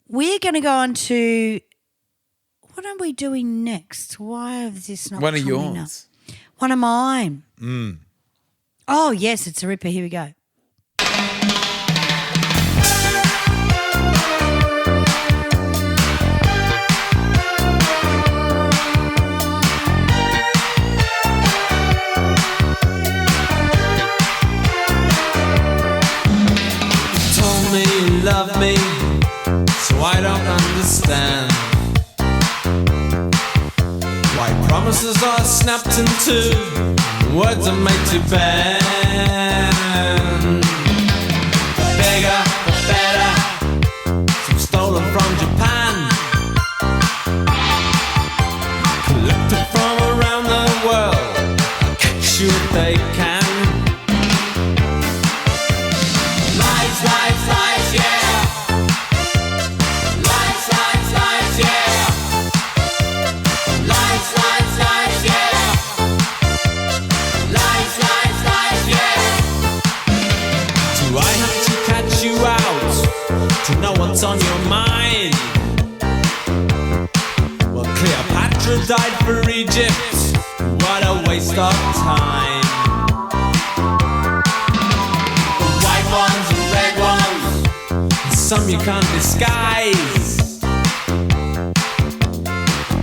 Speaker 2: we're going to go on to what are we doing next? Why is this not
Speaker 3: One of
Speaker 2: coming
Speaker 3: yours.
Speaker 2: up? One of mine. Oh, yes, it's a ripper. Here we go.
Speaker 6: Told me you love me, so I don't understand why promises are snapped in two, words are made to bend. The bigger, the better, some stolen from Japan, collected from around the world, I'll catch you if they can. Lies, lies, lies, yeah. Lies, lies, lies, yeah. Lies, lies, lies, yeah. Lies, lies, lies, yeah. Do I have to catch you out to know what's on your mind? Well, Cleopatra died for Egypt. What a waste of time. The white ones and red ones, and some you can't disguise.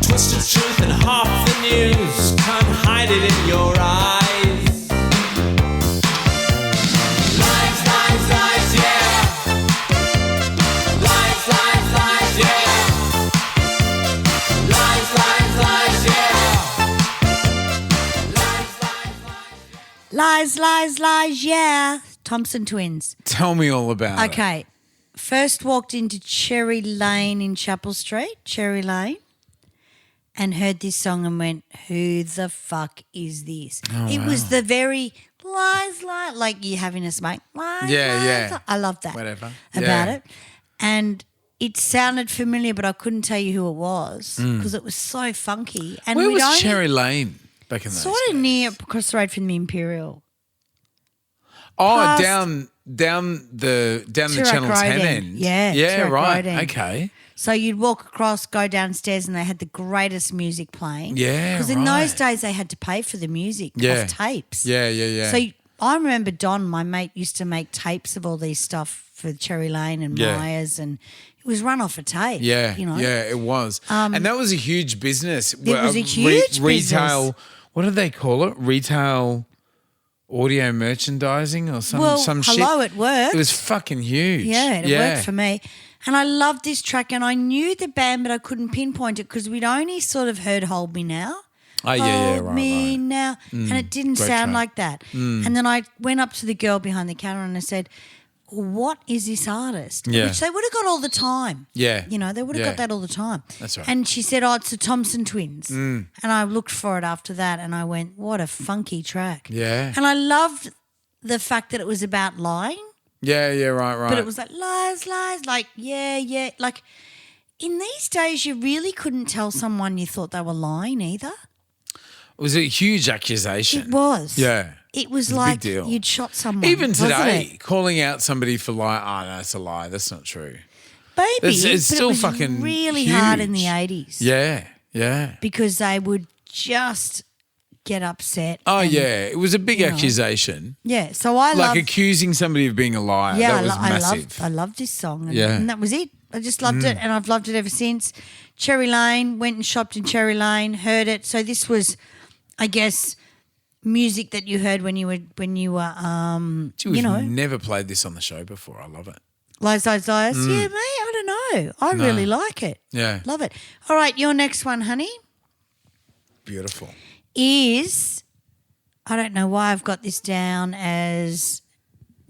Speaker 6: Twisted truth and half the news, can't hide it in your eyes. Lies, lies, lies, yeah. Lies, lies, lies, yeah. Lies, lies, lies, yeah. Lies, lies, lies.
Speaker 2: Lies, lies, lies, yeah. Thompson twins.
Speaker 3: Tell me all about it.
Speaker 2: Okay. First walked into Cherry Lane in Chapel Street, Cherry Lane, and heard this song and went, who the fuck is this? It was the very lies, lies, like you having a smoke. Lies,
Speaker 3: Yeah,
Speaker 2: lies,
Speaker 3: yeah.
Speaker 2: lies. I love that.
Speaker 3: Whatever.
Speaker 2: About
Speaker 3: Yeah.
Speaker 2: it. And it sounded familiar, but I couldn't tell you who it was because it was so funky. And
Speaker 3: Where
Speaker 2: we'd
Speaker 3: was
Speaker 2: only-
Speaker 3: Cherry Lane back in those
Speaker 2: Sort of
Speaker 3: days?
Speaker 2: near across the road from the Imperial.
Speaker 3: Oh,
Speaker 2: past-
Speaker 3: down the
Speaker 2: Toorak
Speaker 3: Channel
Speaker 2: Road
Speaker 3: 10
Speaker 2: end.
Speaker 3: end.
Speaker 2: Yeah,
Speaker 3: Yeah,
Speaker 2: Toorak
Speaker 3: right.
Speaker 2: Road end.
Speaker 3: Okay.
Speaker 2: So you'd walk across, go downstairs, and they had the greatest music playing.
Speaker 3: Yeah,
Speaker 2: Because in those
Speaker 3: right.
Speaker 2: days they had to pay for the music
Speaker 3: Yeah.
Speaker 2: off tapes.
Speaker 3: Yeah, yeah, yeah.
Speaker 2: So I remember Don, my mate, used to make tapes of all these stuff for Cherry Lane and
Speaker 3: Yeah.
Speaker 2: Myers, and it was run off a tape.
Speaker 3: Yeah,
Speaker 2: you know.
Speaker 3: yeah, it was. And that was a huge business.
Speaker 2: It was a huge
Speaker 3: retail,
Speaker 2: business.
Speaker 3: what did they call it? Retail audio merchandising or some shit.
Speaker 2: hello, it worked.
Speaker 3: It was fucking huge.
Speaker 2: Yeah, it worked for me. And I loved this track, and I knew the band, but I couldn't pinpoint it because we'd only sort of heard Hold Me Now.
Speaker 3: Oh, yeah,
Speaker 2: Hold
Speaker 3: right,
Speaker 2: me
Speaker 3: right.
Speaker 2: now. And it didn't
Speaker 3: great
Speaker 2: sound
Speaker 3: track.
Speaker 2: like that. And then I went up to the girl behind the counter and I said, what is this artist?
Speaker 3: Yeah.
Speaker 2: Which they would have got all the time.
Speaker 3: Yeah.
Speaker 2: You know, they would have
Speaker 3: Yeah.
Speaker 2: got that all the time.
Speaker 3: That's right.
Speaker 2: And she said, it's the Thompson Twins. And I looked for it after that and I went, what a funky track.
Speaker 3: Yeah.
Speaker 2: And I loved the fact that it was about lying.
Speaker 3: Yeah, right.
Speaker 2: But it was like lies, like, yeah. Like in these days, you really couldn't tell someone you thought they were lying either.
Speaker 3: It was a huge accusation.
Speaker 2: It was.
Speaker 3: Yeah.
Speaker 2: It was
Speaker 3: It's a big
Speaker 2: like
Speaker 3: deal.
Speaker 2: you'd shot someone.
Speaker 3: Even
Speaker 2: wasn't
Speaker 3: today,
Speaker 2: it?
Speaker 3: calling out somebody for lying, no, it's a lie. That's not true.
Speaker 2: Baby,
Speaker 3: It's
Speaker 2: but
Speaker 3: still
Speaker 2: it was
Speaker 3: fucking
Speaker 2: really hard in the
Speaker 3: huge.
Speaker 2: 80s.
Speaker 3: Yeah.
Speaker 2: Because they would just get upset.
Speaker 3: Oh,
Speaker 2: and-
Speaker 3: yeah. It was a big
Speaker 2: you know.
Speaker 3: accusation.
Speaker 2: Yeah, so I
Speaker 3: Like
Speaker 2: loved
Speaker 3: accusing somebody of being a liar.
Speaker 2: Yeah,
Speaker 3: that was massive.
Speaker 2: I loved this song. And,
Speaker 3: Yeah.
Speaker 2: and that was it. I just loved it, and I've loved it ever since. Cherry Lane, went and shopped in Cherry Lane, heard it. So this was, I guess, music that you heard when you were
Speaker 3: Gee, we've never played this on the show before. I love it.
Speaker 2: Lies. Yeah, mate, I don't know. I really like it.
Speaker 3: Yeah.
Speaker 2: Love it. All right, your next one, honey,
Speaker 3: Beautiful.
Speaker 2: is, I don't know why I've got this down as,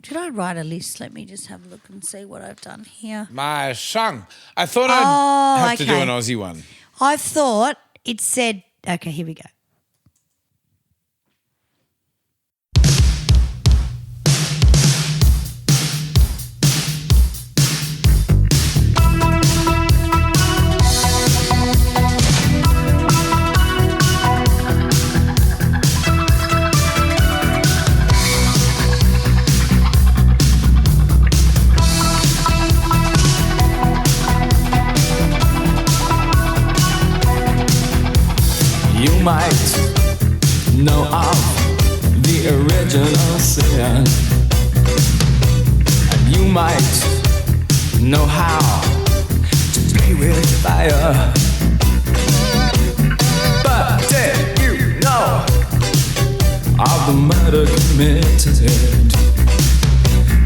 Speaker 2: did I write a list? Let me just have a look and see what I've done here.
Speaker 3: My song. I thought I'd have to do
Speaker 2: okay.
Speaker 3: an Aussie one.
Speaker 2: I thought it said, okay, here we go.
Speaker 6: You might know of the original sin, and you might know how to play with fire. But did you know of the murder committed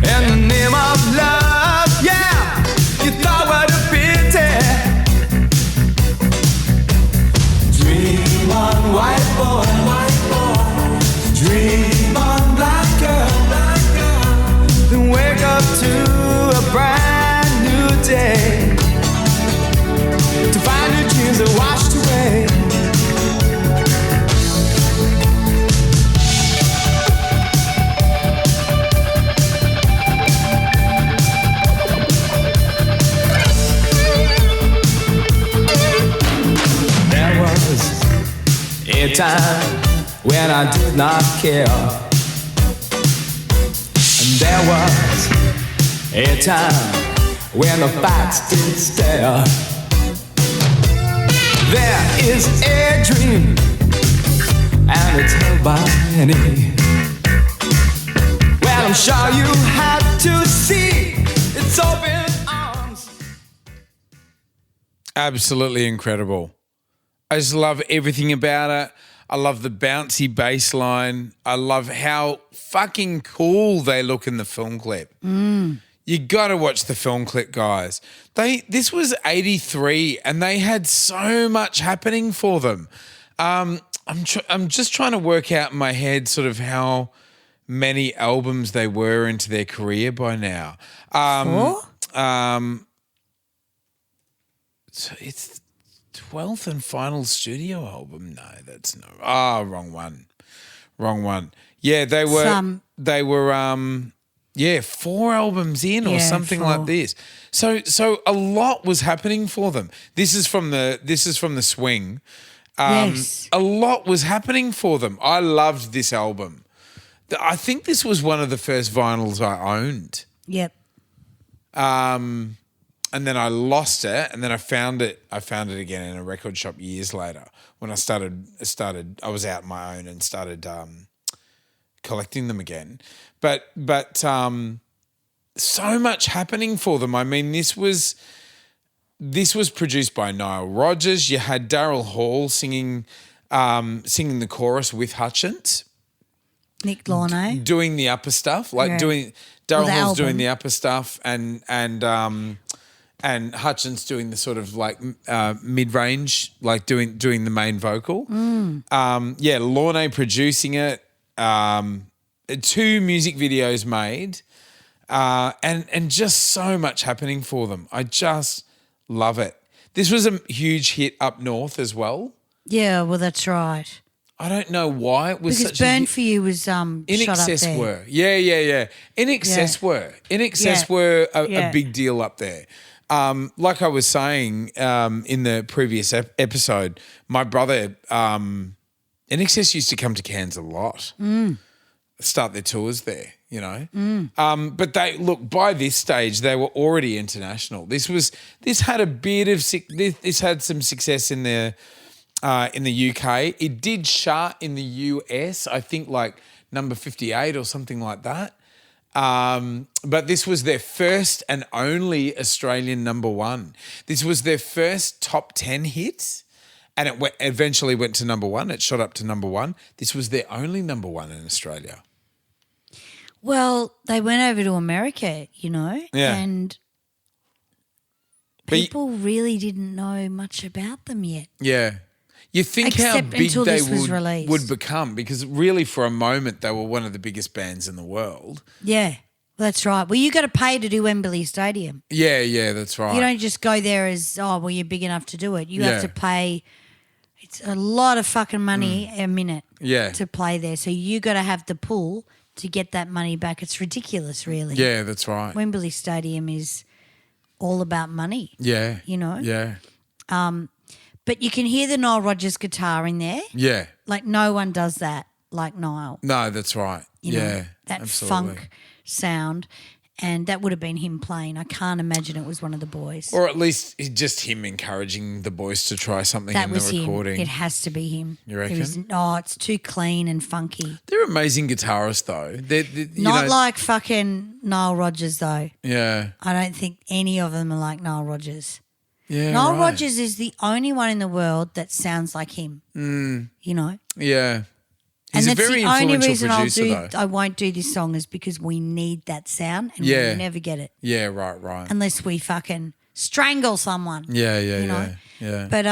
Speaker 6: in the name of love? Yeah, you thought what a pity. Dream on, white boy. Dream on, black girl. Then wake up to a brand new day, to find your dreams are washed away. There was a time when I did not care, and there was a time when the facts did stare. There is a dream, and it's held by many. Well, I'm sure you had to see its open arms.
Speaker 3: Absolutely incredible. I just love everything about it. I love the bouncy bass line. I love how fucking cool they look in the film clip. You got to watch the film clip, guys. This was 83 and they had so much happening for them. I'm just trying to work out in my head sort of how many albums they were into their career by now. So it's 12th and final studio album. No, that's no. Wrong one. Yeah, they were 4 albums in or
Speaker 2: Yeah,
Speaker 3: something
Speaker 2: 4.
Speaker 3: like this. So a lot was happening for them. This is from the swing.
Speaker 2: Yes.
Speaker 3: A lot was happening for them. I loved this album. I think this was one of the first vinyls I owned.
Speaker 2: Yep.
Speaker 3: And then I lost it, and then I found it again in a record shop years later when I was out on my own and started collecting them again. But so much happening for them. I mean, this was produced by Nile Rodgers. You had Daryl Hall singing the chorus with Hutchins.
Speaker 2: Nick Lorne.
Speaker 3: Doing the upper stuff, Daryl Hall's doing the upper stuff, and Hutchins doing the sort of like mid range, like doing the main vocal. Lorne producing it. 2 music videos made, and just so much happening for them. I just love it. This was a huge hit up north as well.
Speaker 2: Yeah, well, that's right.
Speaker 3: I don't know why it was
Speaker 2: because
Speaker 3: such
Speaker 2: Burn
Speaker 3: a
Speaker 2: For You was
Speaker 3: In
Speaker 2: shot
Speaker 3: Excess
Speaker 2: up there.
Speaker 3: were. Yeah. In Excess were. In Excess were a big deal up there. Like I was saying in the previous episode, my brother, In Excess used to come to Cairns a lot, start their tours there, you know. But by this stage, they were already international. This had some success in the UK. It did chart in the US, I think like number 58 or something like that. But this was their first and only Australian number 1. This was their first top 10 hit, and it eventually went to number 1. It shot up to number 1. This was their only number 1 in Australia.
Speaker 2: Well, they went over to America, you know, and people really didn't know much about them yet.
Speaker 3: Yeah. You think how
Speaker 2: Except
Speaker 3: big
Speaker 2: until
Speaker 3: they
Speaker 2: this was released.
Speaker 3: would become, because really for a moment they were one of the biggest bands in the world.
Speaker 2: Yeah, that's right. Well, you got to pay to do Wembley Stadium.
Speaker 3: Yeah, that's right.
Speaker 2: You don't just go there as, you're big enough to do it. You have to pay. It's a lot of fucking money a minute to play there. So you got to have the pull to get that money back. It's ridiculous, really.
Speaker 3: Yeah, that's right.
Speaker 2: Wembley Stadium is all about money.
Speaker 3: Yeah.
Speaker 2: You know?
Speaker 3: Yeah.
Speaker 2: But you can hear the Nile Rodgers guitar in there.
Speaker 3: Yeah.
Speaker 2: Like no one does that like Nile.
Speaker 3: No, that's right.
Speaker 2: You know,
Speaker 3: yeah.
Speaker 2: that
Speaker 3: absolutely.
Speaker 2: funk sound. And that would have been him playing. I can't imagine it was one of the boys.
Speaker 3: Or at least just him encouraging the boys to try something
Speaker 2: That
Speaker 3: in
Speaker 2: was
Speaker 3: the recording.
Speaker 2: him. It has to be him.
Speaker 3: You reckon?
Speaker 2: It's too clean and funky.
Speaker 3: They're amazing guitarists though.
Speaker 2: Not like fucking Nile Rodgers though.
Speaker 3: Yeah.
Speaker 2: I don't think any of them are like Nile Rodgers.
Speaker 3: Yeah.
Speaker 2: Nile
Speaker 3: right.
Speaker 2: Rodgers is the only one in the world that sounds like him. You know?
Speaker 3: Yeah. He's
Speaker 2: and
Speaker 3: a
Speaker 2: that's
Speaker 3: very
Speaker 2: the only
Speaker 3: influential
Speaker 2: reason
Speaker 3: producer though.
Speaker 2: I won't do this song is because we need that sound and
Speaker 3: Yeah.
Speaker 2: we'll never get it.
Speaker 3: Yeah, right.
Speaker 2: Unless we fucking strangle someone.
Speaker 3: Yeah.
Speaker 2: But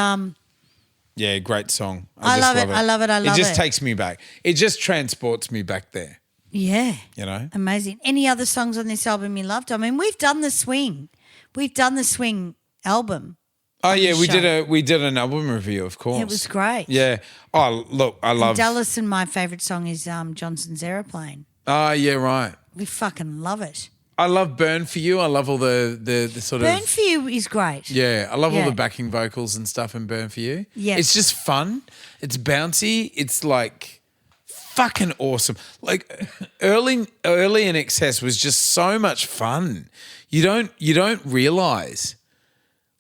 Speaker 3: yeah, great song.
Speaker 2: I
Speaker 3: just
Speaker 2: love it. I love it. I love
Speaker 3: It just
Speaker 2: it.
Speaker 3: takes me back. It just transports me back there,
Speaker 2: yeah.
Speaker 3: you know?
Speaker 2: Amazing. Any other songs on this album you loved? I mean, we've done the Swing. We've done the Swing album.
Speaker 3: Oh yeah, we
Speaker 2: show.
Speaker 3: did an album review, of course.
Speaker 2: It was great.
Speaker 3: Yeah. Oh, look, I love
Speaker 2: Dallas, and my favourite song is Johnson's Aeroplane.
Speaker 3: Oh, yeah, right.
Speaker 2: We fucking love it.
Speaker 3: I love Burn For You. I love all the sort
Speaker 2: Burn
Speaker 3: of
Speaker 2: For You is great.
Speaker 3: yeah, I love all
Speaker 2: Yeah.
Speaker 3: the backing vocals and stuff in Burn For You.
Speaker 2: Yeah.
Speaker 3: It's just fun. It's bouncy. It's like fucking awesome. Like early in Excess was just so much fun. You don't realize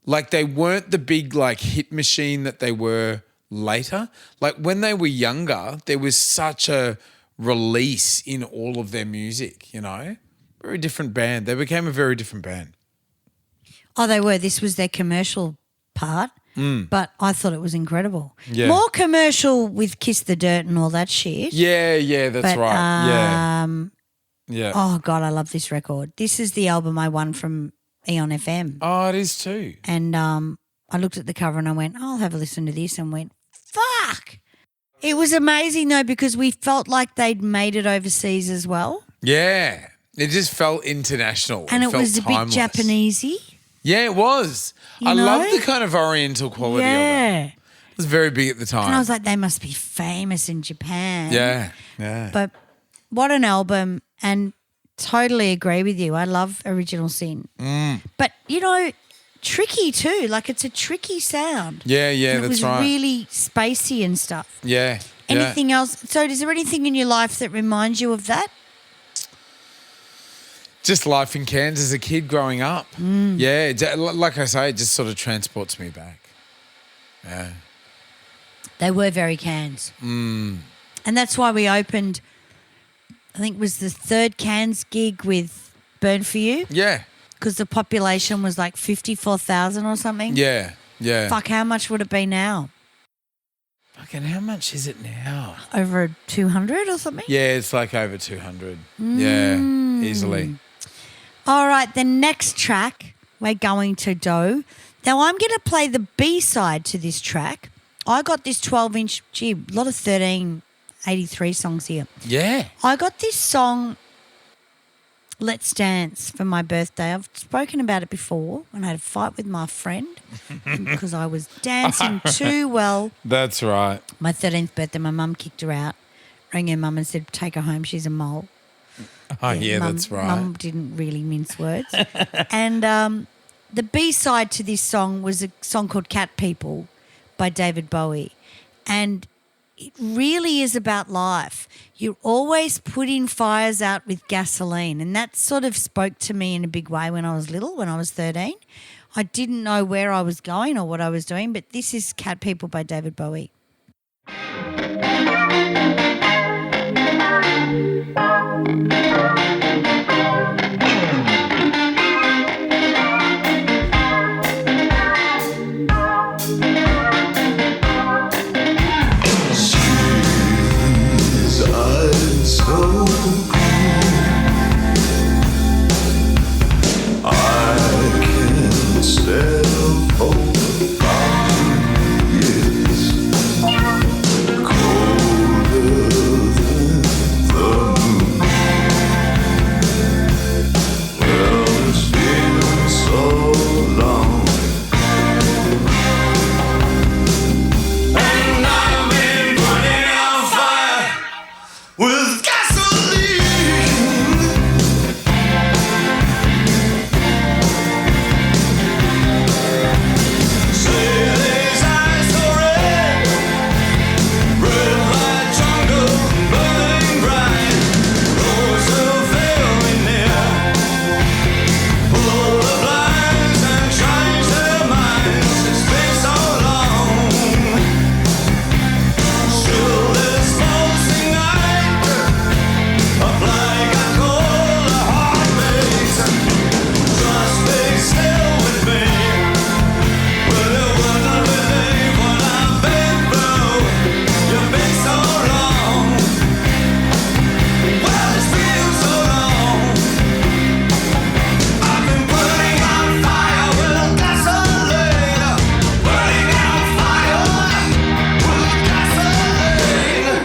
Speaker 3: like they weren't the big like hit machine that they were later. Like when they were younger, there was such a release in all of their music, you know? Very different band. They became a very different band.
Speaker 2: Oh, they were. This was their commercial part, but I thought it was incredible.
Speaker 3: Yeah.
Speaker 2: More commercial with Kiss the Dirt and all that shit.
Speaker 3: Yeah, that's
Speaker 2: But,
Speaker 3: right. Yeah.
Speaker 2: Oh, God, I love this record. This is the album I won from Eon FM.
Speaker 3: Oh, it is too.
Speaker 2: And I looked at the cover and I went, I'll have a listen to this, and went, fuck. It was amazing, though, because we felt like they'd made it overseas as well.
Speaker 3: Yeah. It just felt international.
Speaker 2: And it
Speaker 3: felt
Speaker 2: was a bit
Speaker 3: timeless.
Speaker 2: Japanesey.
Speaker 3: Yeah, it was. I
Speaker 2: know?
Speaker 3: love the kind of oriental quality of it.
Speaker 2: Yeah.
Speaker 3: It was very big at the time.
Speaker 2: And I was like, they must be famous in Japan.
Speaker 3: yeah.
Speaker 2: But what an album, and totally agree with you. I love Original Sin. But, you know, tricky too. Like it's a tricky sound.
Speaker 3: Yeah,
Speaker 2: And it
Speaker 3: that's
Speaker 2: was
Speaker 3: right.
Speaker 2: really spacey and stuff.
Speaker 3: Yeah.
Speaker 2: Anything else? So is there anything in your life that reminds you of that?
Speaker 3: Just life in Cairns as a kid growing up. Yeah, like I say, it just sort of transports me back. Yeah.
Speaker 2: They were very cans. And that's why we opened I think it was the third Cairns gig with Burn For You
Speaker 3: Yeah.
Speaker 2: because the population was like 54,000 or something.
Speaker 3: Yeah. Yeah.
Speaker 2: Fuck, how much would it be now?
Speaker 3: Fucking how much is it now?
Speaker 2: Over 200 or something?
Speaker 3: Yeah, it's like over 200. Yeah, easily.
Speaker 2: All right, the next track we're going to do. Now, I'm going to play the B-side to this track. I got this 12-inch, a lot of 1383 songs here.
Speaker 3: Yeah.
Speaker 2: I got this song, Let's Dance, for my birthday. I've spoken about it before when I had a fight with my friend because I was dancing too well.
Speaker 3: That's right.
Speaker 2: My 13th birthday, my mum kicked her out, rang her mum and said, take her home, she's a mole.
Speaker 3: Oh, yeah, that's right.
Speaker 2: Mum didn't really mince words. And the B-side to this song was a song called Cat People by David Bowie. And it really is about life. You're always putting fires out with gasoline. And that sort of spoke to me in a big way when I was little, when I was 13. I didn't know where I was going or what I was doing, but this is Cat People by David Bowie.
Speaker 6: With gasoline. Say these eyes so red, red like jungle, burning bright. Those who fail me near, pull the blinds and change their minds. It's been so long. Still this pulsing night. Applying a cold heartbeat. Just stay still with me. Well, you wouldn't believe what I've been through. You've been so long. Well, it's been so long. I've been burning on fire with gasoline. Burning on fire with gasoline.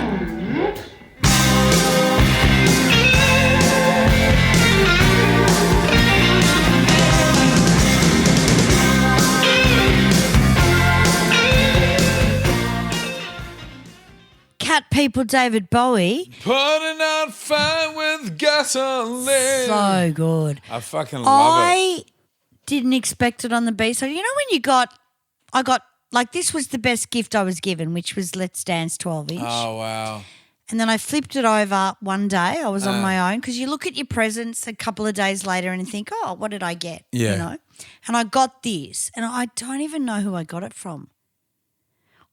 Speaker 2: Cat People, David Bowie.
Speaker 3: Putting out fire with gasoline.
Speaker 2: So good.
Speaker 3: I fucking love it.
Speaker 2: I didn't expect it on the B. So, you know when I got, like this was the best gift I was given, which was Let's Dance 12-inch.
Speaker 3: Oh, wow.
Speaker 2: And then I flipped it over one day. I was on my own because you look at your presents a couple of days later and think, oh, what did I get?
Speaker 3: Yeah.
Speaker 2: You know? And I got this and I don't even know who I got it from.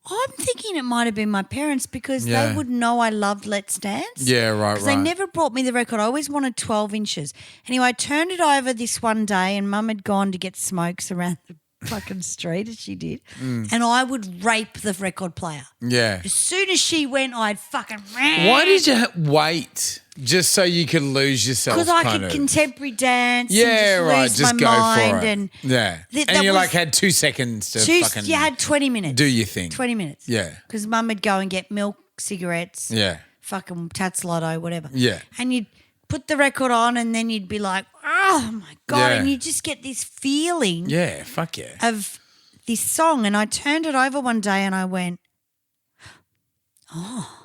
Speaker 2: I'm thinking it might have been my parents because
Speaker 3: Yeah.
Speaker 2: they would know I loved Let's Dance.
Speaker 3: Yeah, right,
Speaker 2: Because
Speaker 3: right.
Speaker 2: they never brought me the record. I always wanted 12 inches. Anyway, I turned it over this one day and Mum had gone to get smokes around the fucking street as she did.
Speaker 3: Mm.
Speaker 2: And I would rape the record player.
Speaker 3: Yeah.
Speaker 2: As soon as she went, I'd fucking
Speaker 3: Why did you wait? Just so you could lose yourself?
Speaker 2: Because I
Speaker 3: kind
Speaker 2: could
Speaker 3: of?
Speaker 2: contemporary dance.
Speaker 3: Yeah,
Speaker 2: and
Speaker 3: right.
Speaker 2: Lose
Speaker 3: Just
Speaker 2: my
Speaker 3: go
Speaker 2: mind
Speaker 3: for it.
Speaker 2: And
Speaker 3: yeah.
Speaker 2: that
Speaker 3: And you
Speaker 2: was-
Speaker 3: like had 2 seconds to fucking.
Speaker 2: you had 20 minutes.
Speaker 3: do your thing.
Speaker 2: 20 minutes.
Speaker 3: Yeah.
Speaker 2: Because Mum would go and get milk, cigarettes,
Speaker 3: Yeah.
Speaker 2: fucking Tats Lotto, whatever.
Speaker 3: Yeah.
Speaker 2: And you'd put the record on and then you'd be like, oh my God.
Speaker 3: Yeah.
Speaker 2: And you just get this feeling
Speaker 3: Yeah. Fuck yeah.
Speaker 2: of this song. And I turned it over one day and I went, oh,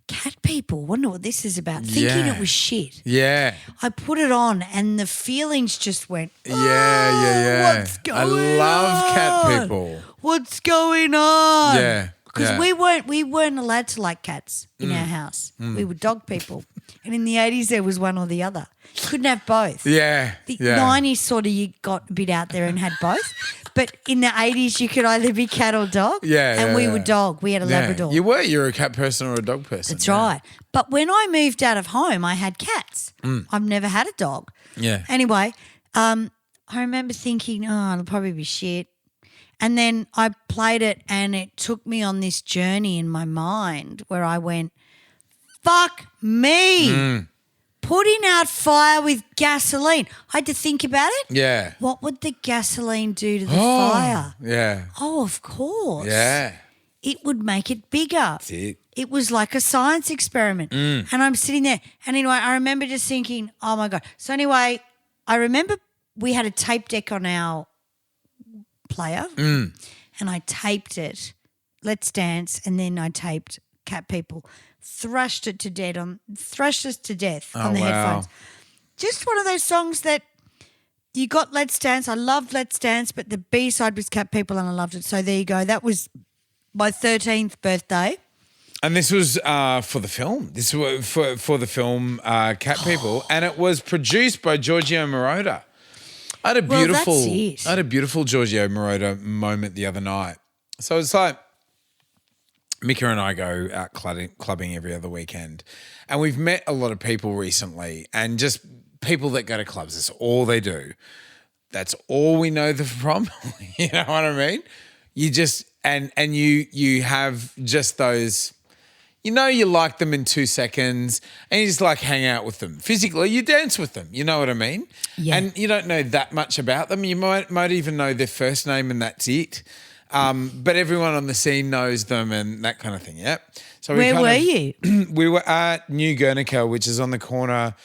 Speaker 2: Cat People, wonder what this is about. Thinking
Speaker 3: Yeah.
Speaker 2: it was shit.
Speaker 3: Yeah.
Speaker 2: I put it on and the feelings just went,
Speaker 3: Yeah.
Speaker 2: what's
Speaker 3: I
Speaker 2: going
Speaker 3: love cat
Speaker 2: on?
Speaker 3: people.
Speaker 2: What's going on?
Speaker 3: Yeah.
Speaker 2: Because
Speaker 3: yeah.
Speaker 2: we weren't allowed to like cats in our house. We were dog people. And in the 80s, there was one or the other. Couldn't have both.
Speaker 3: Yeah.
Speaker 2: The
Speaker 3: yeah.
Speaker 2: 90s sort of you got a bit out there and had both. But in the 80s, you could either be cat or dog.
Speaker 3: Yeah,
Speaker 2: And
Speaker 3: yeah,
Speaker 2: we
Speaker 3: yeah.
Speaker 2: were dog. We had a
Speaker 3: Yeah.
Speaker 2: Labrador.
Speaker 3: You were. You're a cat person or a dog person.
Speaker 2: That's
Speaker 3: yeah.
Speaker 2: right. But when I moved out of home, I had cats. I've never had a dog.
Speaker 3: Yeah.
Speaker 2: Anyway, I remember thinking, oh, it'll probably be shit. And then I played it and it took me on this journey in my mind where I went, fuck me. Putting out fire with gasoline. I had to think about it.
Speaker 3: Yeah.
Speaker 2: What would the gasoline do to the fire?
Speaker 3: Yeah.
Speaker 2: Oh, of course.
Speaker 3: Yeah.
Speaker 2: It would make it bigger.
Speaker 3: That's it.
Speaker 2: It was like a science experiment. And I'm sitting there. And anyway, I remember just thinking, oh, my God. So anyway, I remember we had a tape deck on our player and I taped it, Let's Dance, and then I taped Cat People, thrashed us to death on the
Speaker 3: wow.
Speaker 2: headphones. Just one of those songs that you got Let's Dance. I loved Let's Dance, but the B-side was Cat People and I loved it. So there you go. That was my 13th birthday.
Speaker 3: And this was for the film. This was for the film Cat People, and it was produced by Giorgio Moroder. I had a
Speaker 2: Well,
Speaker 3: beautiful,
Speaker 2: that's it.
Speaker 3: I had a beautiful Giorgio Moroder moment the other night. So it's like Mika and I go out clubbing every other weekend, and we've met a lot of people recently, and just people that go to clubs. That's all they do. That's all we know them from. You know what I mean? You just and you have just those. You know you like them in 2 seconds and you just like hang out with them. Physically, you dance with them. You know what I mean?
Speaker 2: Yeah.
Speaker 3: And you don't know that much about them. You might even know their first name and that's it. But everyone on the scene knows them and that kind of thing, yeah? So
Speaker 2: Where were you?
Speaker 3: We were at New Guernica, which is on the corner,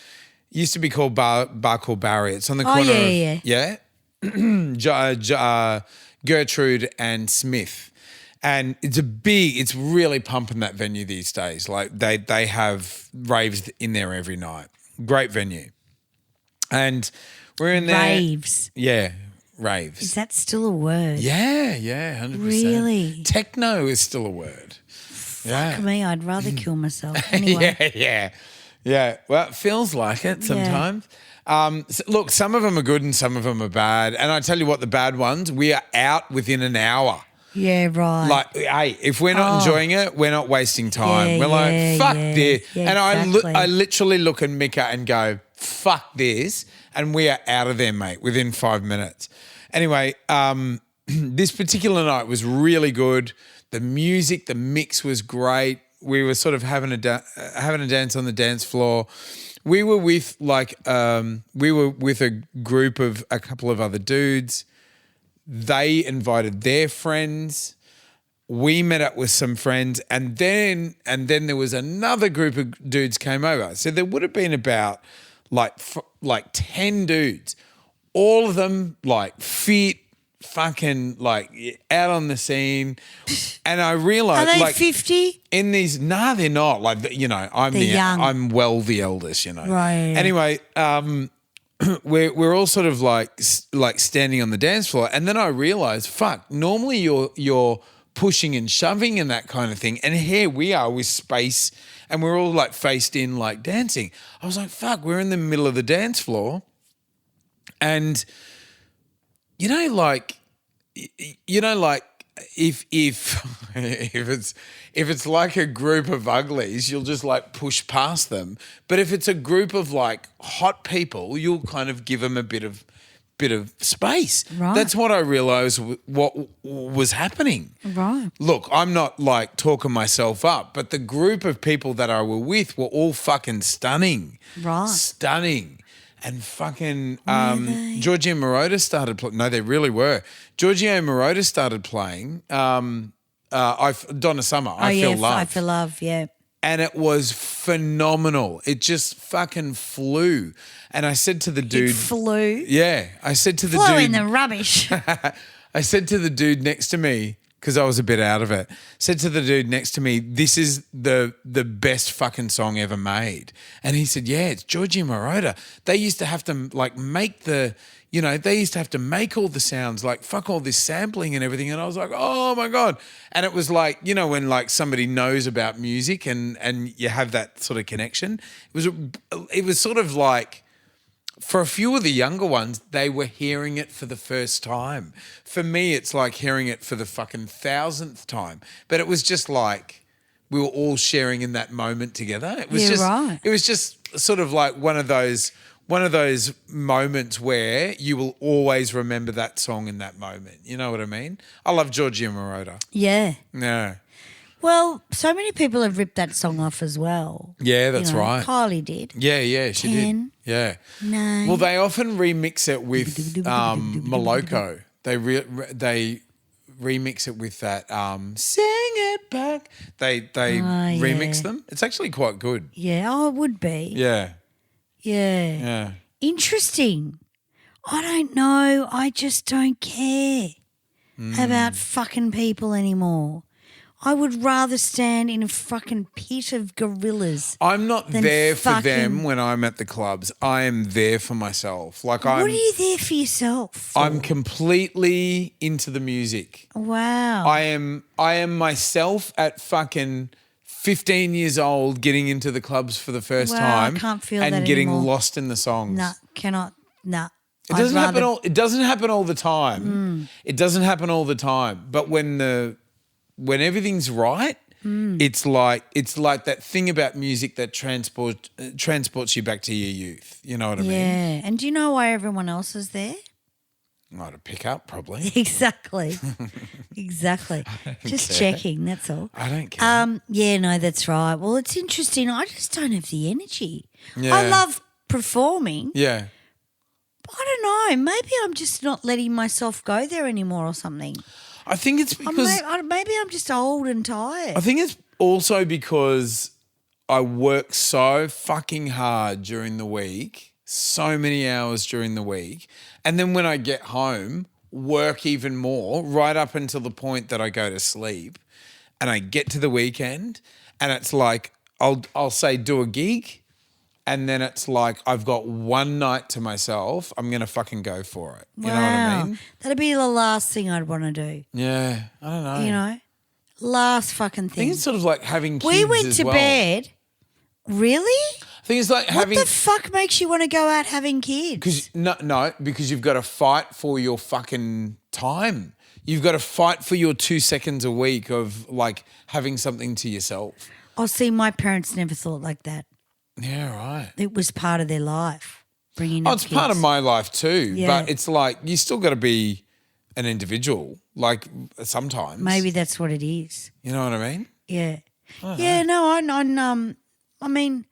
Speaker 3: used to be called Bar called Barry. It's on the corner of, Gertrude and Smith. And it's really pumping that venue these days. Like they have raves in there every night. Great venue. And we're in there.
Speaker 2: Raves.
Speaker 3: Yeah, raves.
Speaker 2: Is that still a word?
Speaker 3: Yeah, 100%.
Speaker 2: Really?
Speaker 3: Techno is still a word.
Speaker 2: Fuck me, I'd rather kill myself. Anyway.
Speaker 3: Yeah. Well, it feels like it sometimes. Look, some of them are good and some of them are bad. And I tell you what, the bad ones, we are out within an hour.
Speaker 2: Yeah, right.
Speaker 3: Like, hey, if we're not enjoying it, we're not wasting time.
Speaker 2: Yeah,
Speaker 3: we're like,
Speaker 2: yeah,
Speaker 3: fuck
Speaker 2: yeah.
Speaker 3: this.
Speaker 2: Yeah,
Speaker 3: and
Speaker 2: exactly.
Speaker 3: I literally look at Mika and go, fuck this. And we are out of there, mate, within 5 minutes. Anyway, this particular night was really good. The music, the mix was great. We were sort of having a dance on the dance floor. We were with a group of a couple of other dudes. They invited their friends. We met up with some friends, and then there was another group of dudes came over. So there would have been about like 10 dudes, all of them like fit, fucking like out on the scene. And I realized,
Speaker 2: Are they
Speaker 3: like
Speaker 2: 50?
Speaker 3: in these, nah, they're not. Like, you know,
Speaker 2: They're young.
Speaker 3: I'm well the eldest, you know.
Speaker 2: Right.
Speaker 3: Anyway, we're all sort of like standing on the dance floor, and then I realized, fuck, normally you're pushing and shoving and that kind of thing, and here we are with space, and we're all like faced in like dancing. I was like, fuck, we're in the middle of the dance floor, and you know, like if it's like a group of uglies, you'll just like push past them. But if it's a group of like hot people, you'll kind of give them a bit of space.
Speaker 2: Right.
Speaker 3: That's what I realized what was happening.
Speaker 2: Right.
Speaker 3: Look, I'm not like talking myself up, but the group of people that I were with were all fucking stunning.
Speaker 2: Right.
Speaker 3: Stunning. And fucking Giorgio Moroder started playing. No, they really were. Giorgio Moroder started playing Donna Summer, I Feel Love.
Speaker 2: I Feel Love, yeah.
Speaker 3: And it was phenomenal. It just fucking flew. And I said to the dude.
Speaker 2: It flew.
Speaker 3: Yeah. I said to the
Speaker 2: Flew
Speaker 3: dude.
Speaker 2: in the rubbish.
Speaker 3: I said to the dude next to me, because I was a bit out of it, said to the dude next to me, this is the best fucking song ever made. And he said, yeah, it's Giorgio Moroder. They used to have to like make the, you know, they used to have to make all the sounds, like fuck all this sampling and everything. And I was like, oh my God. And it was like, you know, when like somebody knows about music and you have that sort of connection, it was sort of like, for a few of the younger ones, they were hearing it for the first time. For me, it's like hearing it for the fucking 1,000th time. But it was just like we were all sharing in that moment together. It was It was just sort of like one of those moments where you will always remember that song in that moment. You know what I mean? I love Giorgio Moroder.
Speaker 2: Yeah.
Speaker 3: Yeah.
Speaker 2: Well, so many people have ripped that song off as well.
Speaker 3: Yeah, that's right.
Speaker 2: Kylie did.
Speaker 3: Yeah, she
Speaker 2: 10,
Speaker 3: did. Yeah.
Speaker 2: 9.
Speaker 3: Well, they often remix it with Moloko. They remix it with that "Sing It Back." They remix them. It's actually quite good.
Speaker 2: Yeah, oh, it would be.
Speaker 3: Yeah.
Speaker 2: Yeah. Interesting. I don't know. I just don't care about fucking people anymore. I would rather stand in a fucking pit of gorillas.
Speaker 3: I'm not
Speaker 2: than
Speaker 3: there for
Speaker 2: fucking-
Speaker 3: them when I'm at the clubs. I am there for myself. Like
Speaker 2: What are you there for yourself for?
Speaker 3: I'm completely into the music.
Speaker 2: Wow.
Speaker 3: I am myself at fucking 15 years old getting into the clubs for the first
Speaker 2: Wow,
Speaker 3: time
Speaker 2: I can't feel
Speaker 3: and
Speaker 2: that
Speaker 3: getting
Speaker 2: anymore.
Speaker 3: lost in the songs.
Speaker 2: Nah, cannot. Nah.
Speaker 3: It doesn't happen all the time. It doesn't happen all the time. But when everything's right, it's like that thing about music that transports you back to your youth. You know what I mean?
Speaker 2: Yeah. And do you know why everyone else is there?
Speaker 3: Oh, to pick up probably.
Speaker 2: Exactly. Exactly. Just
Speaker 3: care.
Speaker 2: checking, that's all.
Speaker 3: I don't care.
Speaker 2: Yeah, no, that's right. Well, it's interesting. I just don't have the energy.
Speaker 3: Yeah.
Speaker 2: I love performing.
Speaker 3: Yeah.
Speaker 2: I don't know. Maybe I'm just not letting myself go there anymore or something.
Speaker 3: I think it's because
Speaker 2: Maybe I'm just old and tired.
Speaker 3: I think it's also because I work so fucking hard during the week, so many hours during the week, and then when I get home, work even more right up until the point that I go to sleep, and I get to the weekend, and it's like I'll say do a gig, and then it's like I've got one night to myself. I'm gonna fucking go for it. You know what I mean?
Speaker 2: That'd be the last thing I'd want to do.
Speaker 3: Yeah, I don't know.
Speaker 2: You know? Last fucking
Speaker 3: I
Speaker 2: thing.
Speaker 3: think it's sort of like having kids
Speaker 2: We went
Speaker 3: as
Speaker 2: to
Speaker 3: well.
Speaker 2: bed. Really?
Speaker 3: I think it's like having
Speaker 2: What the fuck makes you want to go out having kids?
Speaker 3: because you've got to fight for your fucking time. You've got to fight for your 2 seconds a week of like having something to yourself.
Speaker 2: Oh, see, my parents never thought like that.
Speaker 3: Yeah, right.
Speaker 2: It was part of their life, bringing up
Speaker 3: Oh, it's part of
Speaker 2: kids.
Speaker 3: my life too.
Speaker 2: Yeah.
Speaker 3: But it's like you still got to be an individual. Like sometimes,
Speaker 2: Maybe that's what it is.
Speaker 3: you know what I mean.
Speaker 2: Yeah. Yeah, no, I mean,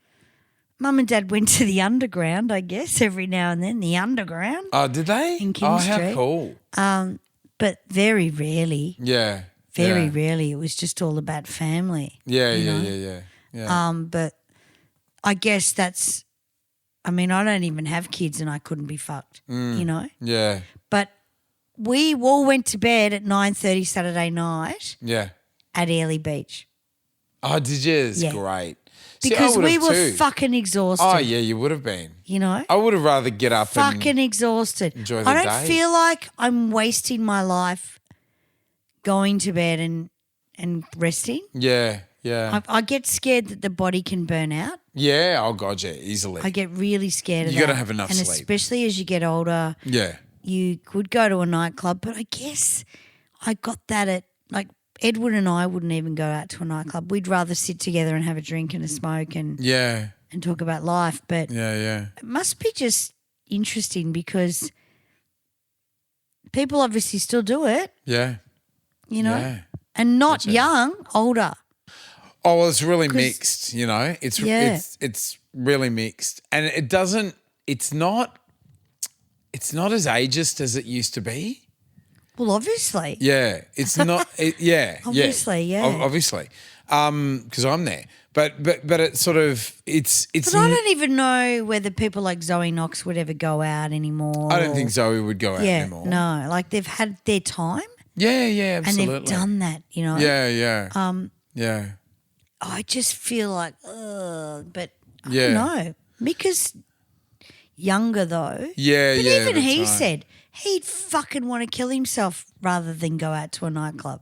Speaker 2: Mum and Dad went to the underground, I guess, every now and then, the underground.
Speaker 3: Oh, did they?
Speaker 2: In King
Speaker 3: oh,
Speaker 2: Street.
Speaker 3: how cool.
Speaker 2: But very rarely,
Speaker 3: Yeah.
Speaker 2: very
Speaker 3: yeah.
Speaker 2: rarely. It was just all about family.
Speaker 3: Yeah,
Speaker 2: you
Speaker 3: yeah,
Speaker 2: know?
Speaker 3: yeah.
Speaker 2: But I guess I don't even have kids and I couldn't be fucked, you know?
Speaker 3: Yeah.
Speaker 2: But we all went to bed at 9:30 Saturday night
Speaker 3: Yeah.
Speaker 2: at Airlie Beach
Speaker 3: Oh, did you? It's
Speaker 2: Yeah.
Speaker 3: great. See, I
Speaker 2: because
Speaker 3: would've
Speaker 2: we were
Speaker 3: too.
Speaker 2: fucking exhausted.
Speaker 3: Oh, yeah, you would have been.
Speaker 2: You know?
Speaker 3: I would have rather get up
Speaker 2: Fucking
Speaker 3: and
Speaker 2: exhausted.
Speaker 3: enjoy the
Speaker 2: I don't
Speaker 3: day.
Speaker 2: feel like I'm wasting my life going to bed and resting.
Speaker 3: yeah, yeah,
Speaker 2: I get scared that the body can burn out.
Speaker 3: yeah. Oh God, yeah, easily.
Speaker 2: I get really scared of
Speaker 3: You
Speaker 2: that.
Speaker 3: gotta have enough
Speaker 2: and
Speaker 3: sleep.
Speaker 2: especially as you get older,
Speaker 3: yeah,
Speaker 2: you could go to a nightclub, but I guess I got that at like Edward and I wouldn't even go out to a nightclub. We'd rather sit together and have a drink and a smoke and
Speaker 3: yeah,
Speaker 2: talk about life. But
Speaker 3: yeah.
Speaker 2: it must be just interesting because people obviously still do it,
Speaker 3: Yeah.
Speaker 2: you know,
Speaker 3: Yeah.
Speaker 2: and not young, older.
Speaker 3: Oh, well, it's really mixed. You know, it's
Speaker 2: Yeah.
Speaker 3: it's really mixed, and it doesn't. It's not as ageist as it used to be.
Speaker 2: Well, obviously.
Speaker 3: Yeah, it's not.
Speaker 2: Obviously, yeah.
Speaker 3: Obviously, because I'm there. But it's sort of it's.
Speaker 2: But I don't even know whether people like Zoe Knox would ever go out anymore.
Speaker 3: I don't think Zoe would go out anymore.
Speaker 2: No, like they've had their time
Speaker 3: Yeah, yeah, absolutely.
Speaker 2: and they've done that, you know.
Speaker 3: Yeah, yeah. Yeah.
Speaker 2: I just feel like, but I
Speaker 3: Yeah.
Speaker 2: don't know because younger though.
Speaker 3: Yeah,
Speaker 2: but
Speaker 3: yeah,
Speaker 2: even
Speaker 3: that's
Speaker 2: he
Speaker 3: right.
Speaker 2: said he'd fucking want to kill himself rather than go out to a nightclub.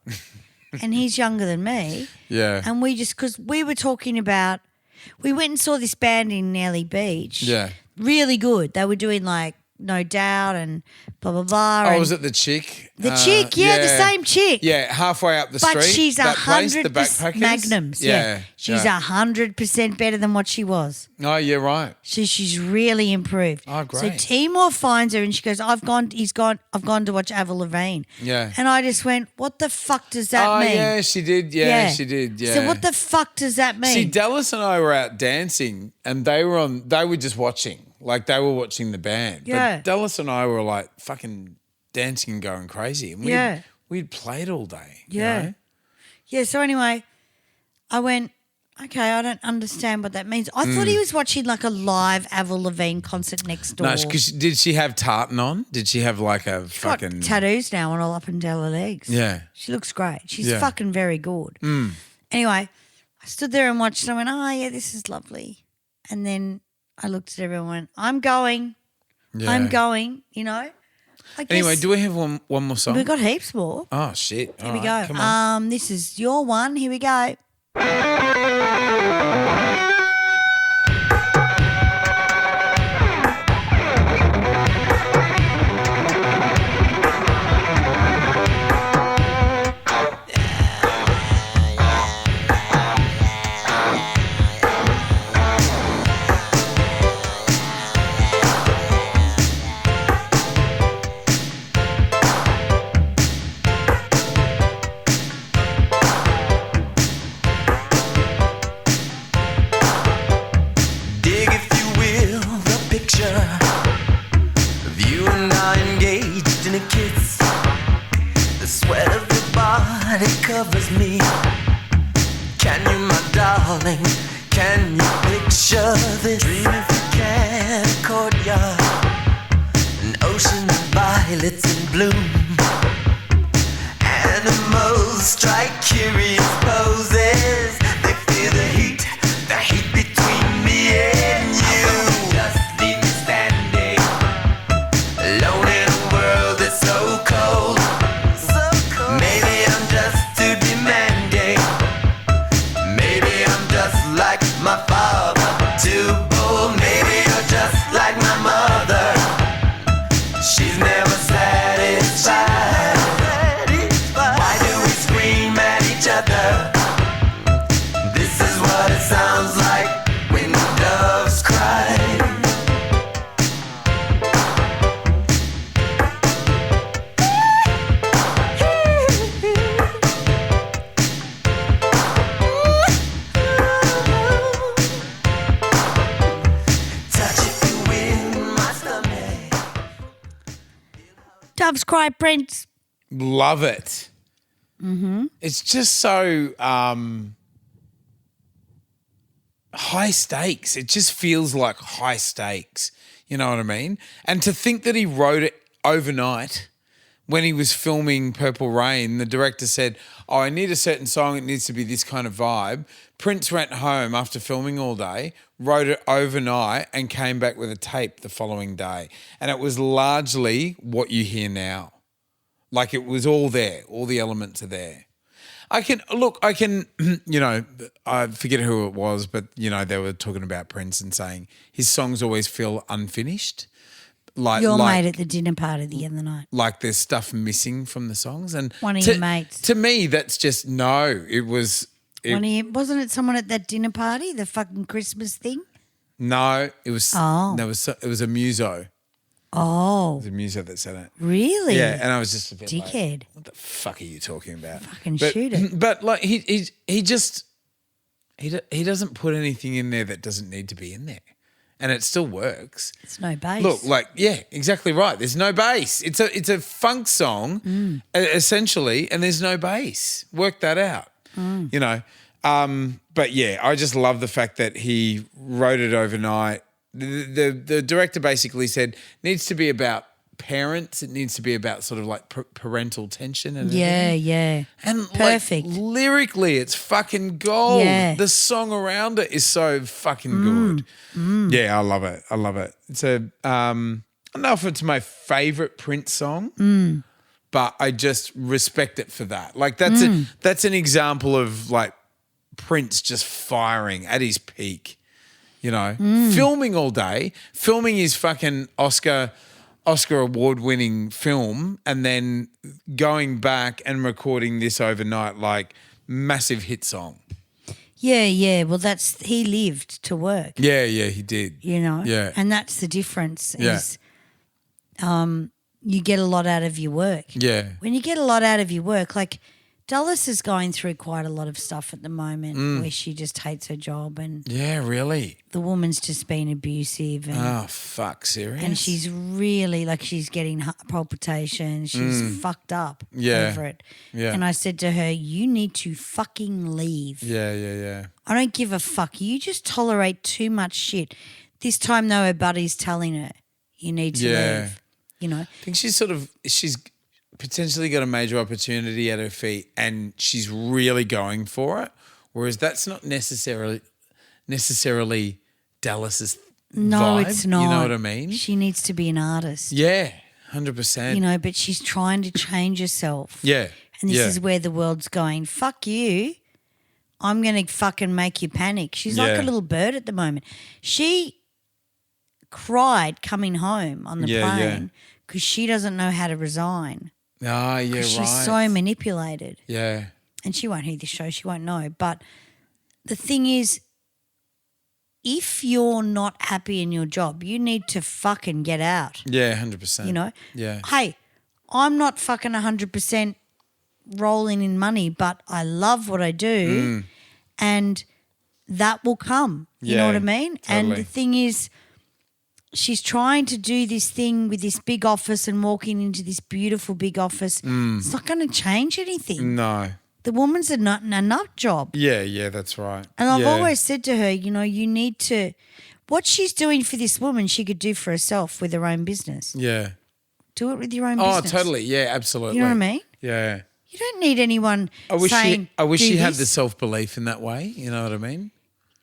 Speaker 2: And he's younger than me.
Speaker 3: Yeah.
Speaker 2: And we just, because we were talking about, we went and saw this band in Nelly Beach.
Speaker 3: Yeah.
Speaker 2: Really good. They were doing like No Doubt and blah, blah, blah.
Speaker 3: Oh,
Speaker 2: and
Speaker 3: was it the chick?
Speaker 2: the chick, the same chick.
Speaker 3: Yeah, halfway up the
Speaker 2: But
Speaker 3: street.
Speaker 2: she's
Speaker 3: that place, the
Speaker 2: 100%
Speaker 3: backpackers?
Speaker 2: magnums. Yeah. She's
Speaker 3: yeah.
Speaker 2: 100% better than what she was.
Speaker 3: Oh, yeah, right.
Speaker 2: She's really improved.
Speaker 3: Oh, great.
Speaker 2: So Timor finds her and she goes, I've gone to watch Avril Lavigne.
Speaker 3: Yeah.
Speaker 2: And I just went, what the fuck does that
Speaker 3: Oh,
Speaker 2: mean?
Speaker 3: yeah, she did. Yeah, she did. Yeah.
Speaker 2: So what the fuck does that mean?
Speaker 3: See, Dallas and I were out dancing and they were just watching. Like they were watching the band.
Speaker 2: Yeah.
Speaker 3: But Dallas and I were like fucking dancing and going crazy. And we'd played all day.
Speaker 2: Yeah.
Speaker 3: You know?
Speaker 2: Yeah, so anyway, I went, okay, I don't understand what that means. I thought he was watching like a live Avril Lavigne concert next door.
Speaker 3: No, because did she have tartan on? Did she have like a
Speaker 2: She's got
Speaker 3: fucking
Speaker 2: tattoos now on all up and down her legs.
Speaker 3: Yeah.
Speaker 2: She looks great. She's
Speaker 3: Yeah.
Speaker 2: fucking very good. Anyway, I stood there and watched and I went, oh, yeah, this is lovely. And then I looked at everyone and went, I'm going.
Speaker 3: Yeah.
Speaker 2: I'm going, you know. I guess
Speaker 3: Anyway, do we have one more song?
Speaker 2: we've got heaps more.
Speaker 3: Oh shit.
Speaker 2: Here we go.
Speaker 3: Come on.
Speaker 2: This is your one. Here we go.
Speaker 6: Dig, if you will, the picture of you and I engaged in a kiss. The sweat of your body covers me. Can you, my darling, can you picture this? Dream if you can, a courtyard, an ocean of violets in bloom. Animals strike curious poses. They feel the heat between me and you. Just leave me standing alone in a world that's so cold. Maybe I'm just too demanding. Maybe I'm just like my father, too bold. Maybe you're just like my mother. She's never satisfied. Why do we scream at each other? This is what it sounds like when doves cry. Touch if you will, my stomach.
Speaker 2: Doves Cry Prince.
Speaker 3: Love it. Mm-hmm. It's just so high stakes. It just feels like high stakes. You know what I mean? And to think that he wrote it overnight when he was filming Purple Rain, the director said, oh, I need a certain song. It needs to be this kind of vibe. Prince went home after filming all day, wrote it overnight and came back with a tape the following day. And it was largely what you hear now. Like it was all there. All the elements are there. I can, you know, I forget who it was, but, you know, they were talking about Prince and saying his songs always feel unfinished.
Speaker 2: Your mate at the dinner party the other night.
Speaker 3: Like there's stuff missing from the songs. And
Speaker 2: One of your mates.
Speaker 3: To me, that's just, no, it was.
Speaker 2: Wasn't it someone at that dinner party, the fucking Christmas thing?
Speaker 3: No, it was.
Speaker 2: Oh.
Speaker 3: It was a muso.
Speaker 2: Oh,
Speaker 3: The muso that said it.
Speaker 2: really?
Speaker 3: Yeah, and I was just a bit
Speaker 2: Dickhead.
Speaker 3: like, what the fuck are you talking about?
Speaker 2: Fucking shoot it.
Speaker 3: But like he doesn't put anything in there that doesn't need to be in there, and it still works.
Speaker 2: It's no bass.
Speaker 3: Look, like yeah, exactly right. There's no bass. It's a funk song essentially, and there's no bass. Work that out. You know. But yeah, I just love the fact that he wrote it overnight. The director basically said needs to be about parents. It needs to be about sort of like parental tension and
Speaker 2: Yeah,
Speaker 3: everything.
Speaker 2: yeah.
Speaker 3: And
Speaker 2: Perfect.
Speaker 3: Like, lyrically, it's fucking gold.
Speaker 2: Yeah.
Speaker 3: The song around it is so fucking good. Yeah, I love it. I love it. It's a I don't know if it's my favorite Prince song, but I just respect it for that. Like that's an example of like Prince just firing at his peak. You know, filming all day, filming his fucking Oscar award-winning film, and then going back and recording this overnight, like massive hit song.
Speaker 2: Yeah, yeah. Well, he lived to work.
Speaker 3: Yeah, he did.
Speaker 2: You know?
Speaker 3: Yeah.
Speaker 2: And that's the difference
Speaker 3: Yeah.
Speaker 2: is you get a lot out of your work.
Speaker 3: Yeah.
Speaker 2: When you get a lot out of your work, like Dulles is going through quite a lot of stuff at the moment where she just hates her job and
Speaker 3: Yeah, really?
Speaker 2: the woman's just been abusive and
Speaker 3: Oh, fuck, serious?
Speaker 2: and she's really like she's getting palpitations. She's fucked up
Speaker 3: Yeah.
Speaker 2: over it.
Speaker 3: Yeah.
Speaker 2: And I said to her, you need to fucking leave.
Speaker 3: Yeah.
Speaker 2: I don't give a fuck. You just tolerate too much shit. This time though, her buddy's telling her, you need to
Speaker 3: Yeah.
Speaker 2: leave. You know?
Speaker 3: I think she's potentially got a major opportunity at her feet and she's really going for it, whereas that's not necessarily Dallas's
Speaker 2: No,
Speaker 3: vibe.
Speaker 2: it's not.
Speaker 3: You know what I mean?
Speaker 2: She needs to be an artist.
Speaker 3: Yeah, 100%.
Speaker 2: You know, but she's trying to change herself.
Speaker 3: Yeah.
Speaker 2: And this
Speaker 3: yeah.
Speaker 2: is where the world's going, fuck you. I'm going to fucking make you panic. She's like
Speaker 3: Yeah.
Speaker 2: a little bird at the moment. She cried coming home on the
Speaker 3: Yeah,
Speaker 2: plane because she doesn't know how to resign.
Speaker 3: Ah, yeah, right.
Speaker 2: She's so manipulated.
Speaker 3: Yeah.
Speaker 2: And she won't hear this show. She won't know. But the thing is, if you're not happy in your job, you need to fucking get out.
Speaker 3: Yeah, 100%.
Speaker 2: You know?
Speaker 3: Yeah.
Speaker 2: Hey, I'm not fucking 100% rolling in money, but I love what I do and that will come. You know
Speaker 3: Yeah,
Speaker 2: what I mean? And
Speaker 3: totally.
Speaker 2: the thing is, she's trying to do this thing with this big office and walking into this beautiful big office. It's not going to change anything.
Speaker 3: No.
Speaker 2: The woman's a nut job.
Speaker 3: Yeah, that's right.
Speaker 2: And I've
Speaker 3: Yeah.
Speaker 2: always said to her, you know, you need to, what she's doing for this woman, she could do for herself with her own business.
Speaker 3: Yeah.
Speaker 2: Do it with your own
Speaker 3: Oh,
Speaker 2: business.
Speaker 3: totally. Yeah, absolutely.
Speaker 2: You know what I mean?
Speaker 3: Yeah.
Speaker 2: You don't need anyone
Speaker 3: I wish
Speaker 2: saying,
Speaker 3: she
Speaker 2: "Do
Speaker 3: had
Speaker 2: this."
Speaker 3: the self-belief in that way. You know what I mean?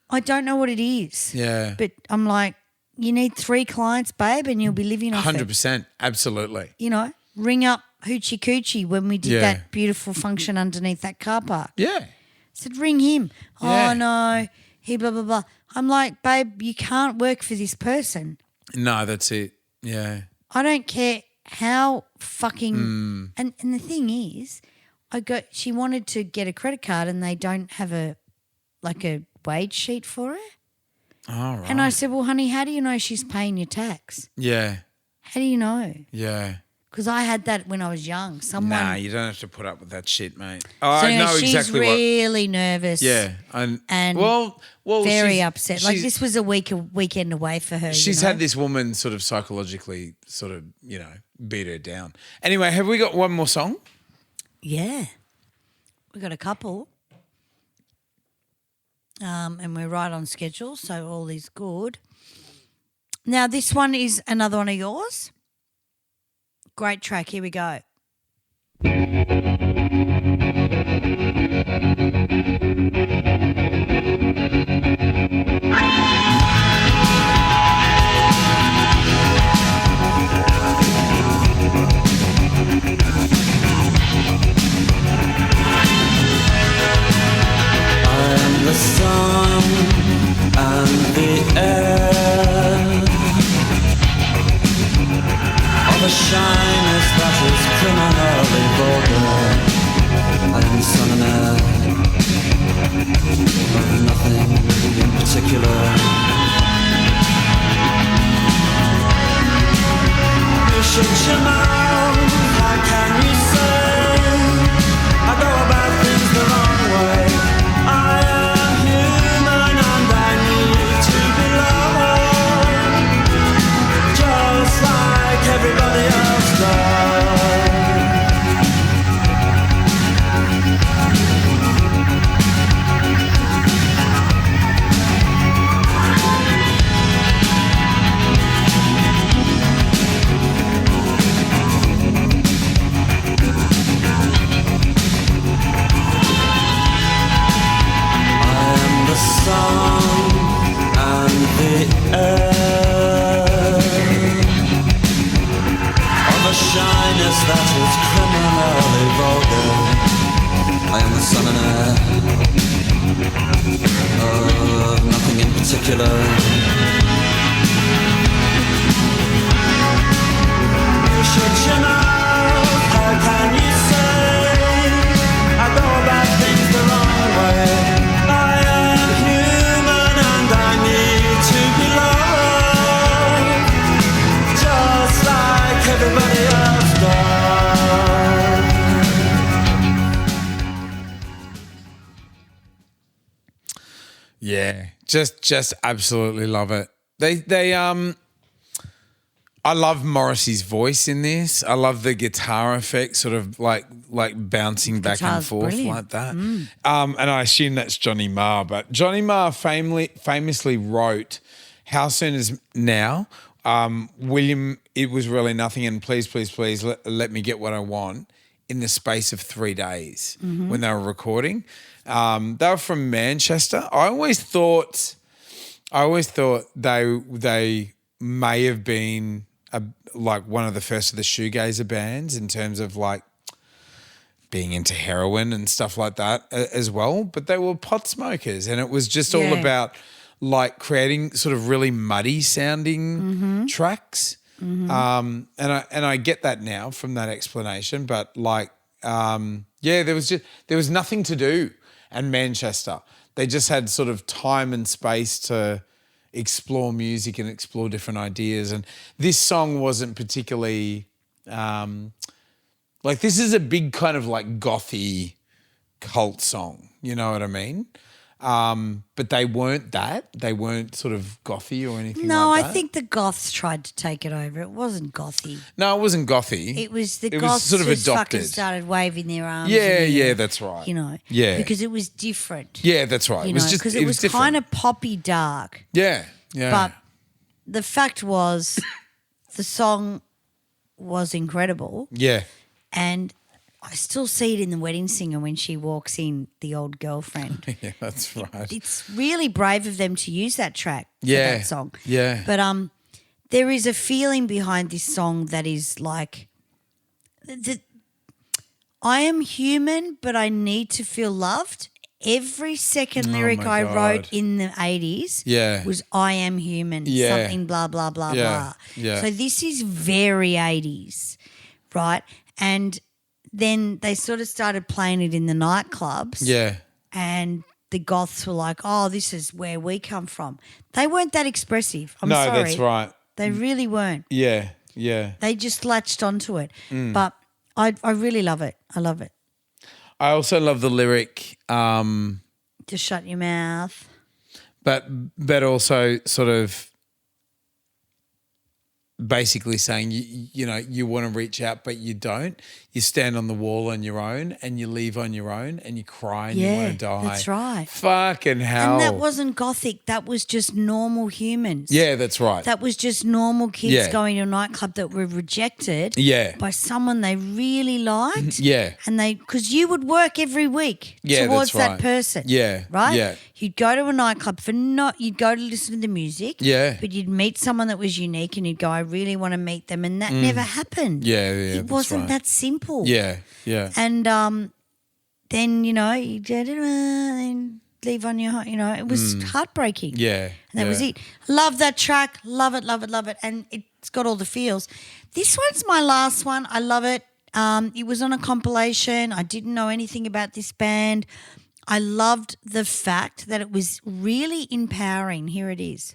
Speaker 2: I don't know what it is.
Speaker 3: Yeah.
Speaker 2: But I'm like, you need 3 clients, babe, and you'll be living off it.
Speaker 3: 100%. Absolutely.
Speaker 2: You know, ring up Hoochie Coochie when we did
Speaker 3: Yeah.
Speaker 2: that beautiful function underneath that car park.
Speaker 3: Yeah.
Speaker 2: Said, ring him.
Speaker 3: Yeah.
Speaker 2: Oh, no, he blah, blah, blah. I'm like, babe, you can't work for this person.
Speaker 3: No, that's it. Yeah.
Speaker 2: I don't care how fucking and the thing is, she wanted to get a credit card and they don't have a wage sheet for her.
Speaker 3: All right.
Speaker 2: And I said, well, honey, how do you know she's paying your tax?
Speaker 3: Yeah.
Speaker 2: How do you know?
Speaker 3: Yeah.
Speaker 2: Because I had that when I was young. Someone
Speaker 3: Nah, you don't have to put up with that shit, mate. Oh,
Speaker 2: so
Speaker 3: I know
Speaker 2: she's
Speaker 3: exactly what.
Speaker 2: really nervous.
Speaker 3: Yeah.
Speaker 2: And
Speaker 3: well,
Speaker 2: very
Speaker 3: she's-
Speaker 2: upset. Like
Speaker 3: she's-
Speaker 2: this was a weekend away for her.
Speaker 3: She's
Speaker 2: you know?
Speaker 3: had this woman sort of psychologically sort of, beat her down. Anyway, have we got one more song?
Speaker 2: Yeah. We got a couple. And we're right on schedule, so all is good. Now, this one is another one of yours. Great track. Here we go.
Speaker 6: I'm the sun and the air of a shyness that is I am the son and heir of nothing in particular. You should know, how can you say I go about things the wrong way? I am human and I need to be loved, just like everybody else does.
Speaker 3: Yeah, just absolutely love it. I love Morrissey's voice in this. I love the guitar effect, sort of like bouncing back and
Speaker 2: Guitar's
Speaker 3: forth
Speaker 2: brilliant.
Speaker 3: like that. And I assume that's Johnny Marr, but Johnny Marr famously wrote "How Soon Is Now." William, it was really nothing, and please, please, please let me get what I want in the space of 3 days when they were recording. They were from Manchester. I always thought they may have been like one of the first of the shoegazer bands in terms of like being into heroin and stuff like that as well. But they were pot smokers, and it was just all about like creating sort of really muddy sounding tracks. And I get that now from that explanation, but like there was nothing to do. And Manchester, they just had sort of time and space to explore music and explore different ideas. And this song wasn't particularly like, this is a big kind of like gothy cult song, you know what I mean? But they weren't that. They weren't sort of gothy or anything
Speaker 2: No,
Speaker 3: like
Speaker 2: I
Speaker 3: that.
Speaker 2: think the goths tried to take it over. It wasn't gothy.
Speaker 3: No, it wasn't gothy.
Speaker 2: It was the
Speaker 3: It was
Speaker 2: goths
Speaker 3: sort of
Speaker 2: just fucking
Speaker 3: adopted.
Speaker 2: started waving their arms.
Speaker 3: Yeah,
Speaker 2: in the
Speaker 3: yeah,
Speaker 2: air,
Speaker 3: that's right.
Speaker 2: You know,
Speaker 3: Yeah.
Speaker 2: because it was different.
Speaker 3: Yeah, that's right.
Speaker 2: You
Speaker 3: It was
Speaker 2: know,
Speaker 3: just
Speaker 2: because it was
Speaker 3: different.
Speaker 2: kind of poppy dark.
Speaker 3: Yeah, yeah.
Speaker 2: But the fact was, the song was incredible,
Speaker 3: yeah.
Speaker 2: and I still see it in The Wedding Singer when she walks in, the old girlfriend.
Speaker 3: Yeah, that's right.
Speaker 2: It's really brave of them to use that track for
Speaker 3: Yeah,
Speaker 2: that song.
Speaker 3: yeah.
Speaker 2: But there is a feeling behind this song that is like, I am human, but I need to feel loved. Every second lyric
Speaker 3: my
Speaker 2: I
Speaker 3: God.
Speaker 2: wrote in the 80s
Speaker 3: Yeah.
Speaker 2: was I am human,
Speaker 3: Yeah.
Speaker 2: something blah, blah, blah,
Speaker 3: Yeah,
Speaker 2: blah.
Speaker 3: yeah.
Speaker 2: So this is very 80s, right? And then they sort of started playing it in the nightclubs.
Speaker 3: Yeah.
Speaker 2: And the goths were like, oh, this is where we come from. They weren't that expressive. I'm
Speaker 3: No,
Speaker 2: sorry.
Speaker 3: that's right.
Speaker 2: They really weren't.
Speaker 3: Yeah, yeah.
Speaker 2: They just latched onto it. But I really love it. I love it.
Speaker 3: I also love the lyric,
Speaker 2: Just shut your mouth.
Speaker 3: but also sort of basically saying you know you want to reach out but you don't. You stand on the wall on your own and you leave on your own and you cry and you
Speaker 2: Yeah,
Speaker 3: want to die.
Speaker 2: that's right.
Speaker 3: Fucking hell.
Speaker 2: And that wasn't gothic. That was just normal humans.
Speaker 3: Yeah, that's right.
Speaker 2: That was just normal kids
Speaker 3: Yeah.
Speaker 2: going to a nightclub that were rejected
Speaker 3: Yeah.
Speaker 2: by someone they really liked.
Speaker 3: Yeah.
Speaker 2: And because you would work every week
Speaker 3: Yeah,
Speaker 2: towards
Speaker 3: that's
Speaker 2: that
Speaker 3: right.
Speaker 2: person.
Speaker 3: Yeah,
Speaker 2: Right?
Speaker 3: yeah.
Speaker 2: You'd go to a nightclub you'd go to listen to the music.
Speaker 3: Yeah.
Speaker 2: But you'd meet someone that was unique and you'd go, I really want to meet them. And that never happened.
Speaker 3: Yeah,
Speaker 2: It
Speaker 3: that's
Speaker 2: wasn't
Speaker 3: right.
Speaker 2: that simple.
Speaker 3: Yeah, yeah.
Speaker 2: And then, you know, you did it and leave on your, you know, it was heartbreaking.
Speaker 3: Yeah,
Speaker 2: And that was
Speaker 3: yeah.
Speaker 2: it. Love that track. Love it, love it, love it. And it's got all the feels. This one's my last one. I love it. It was on a compilation. I didn't know anything about this band. I loved the fact that it was really empowering. Here it is.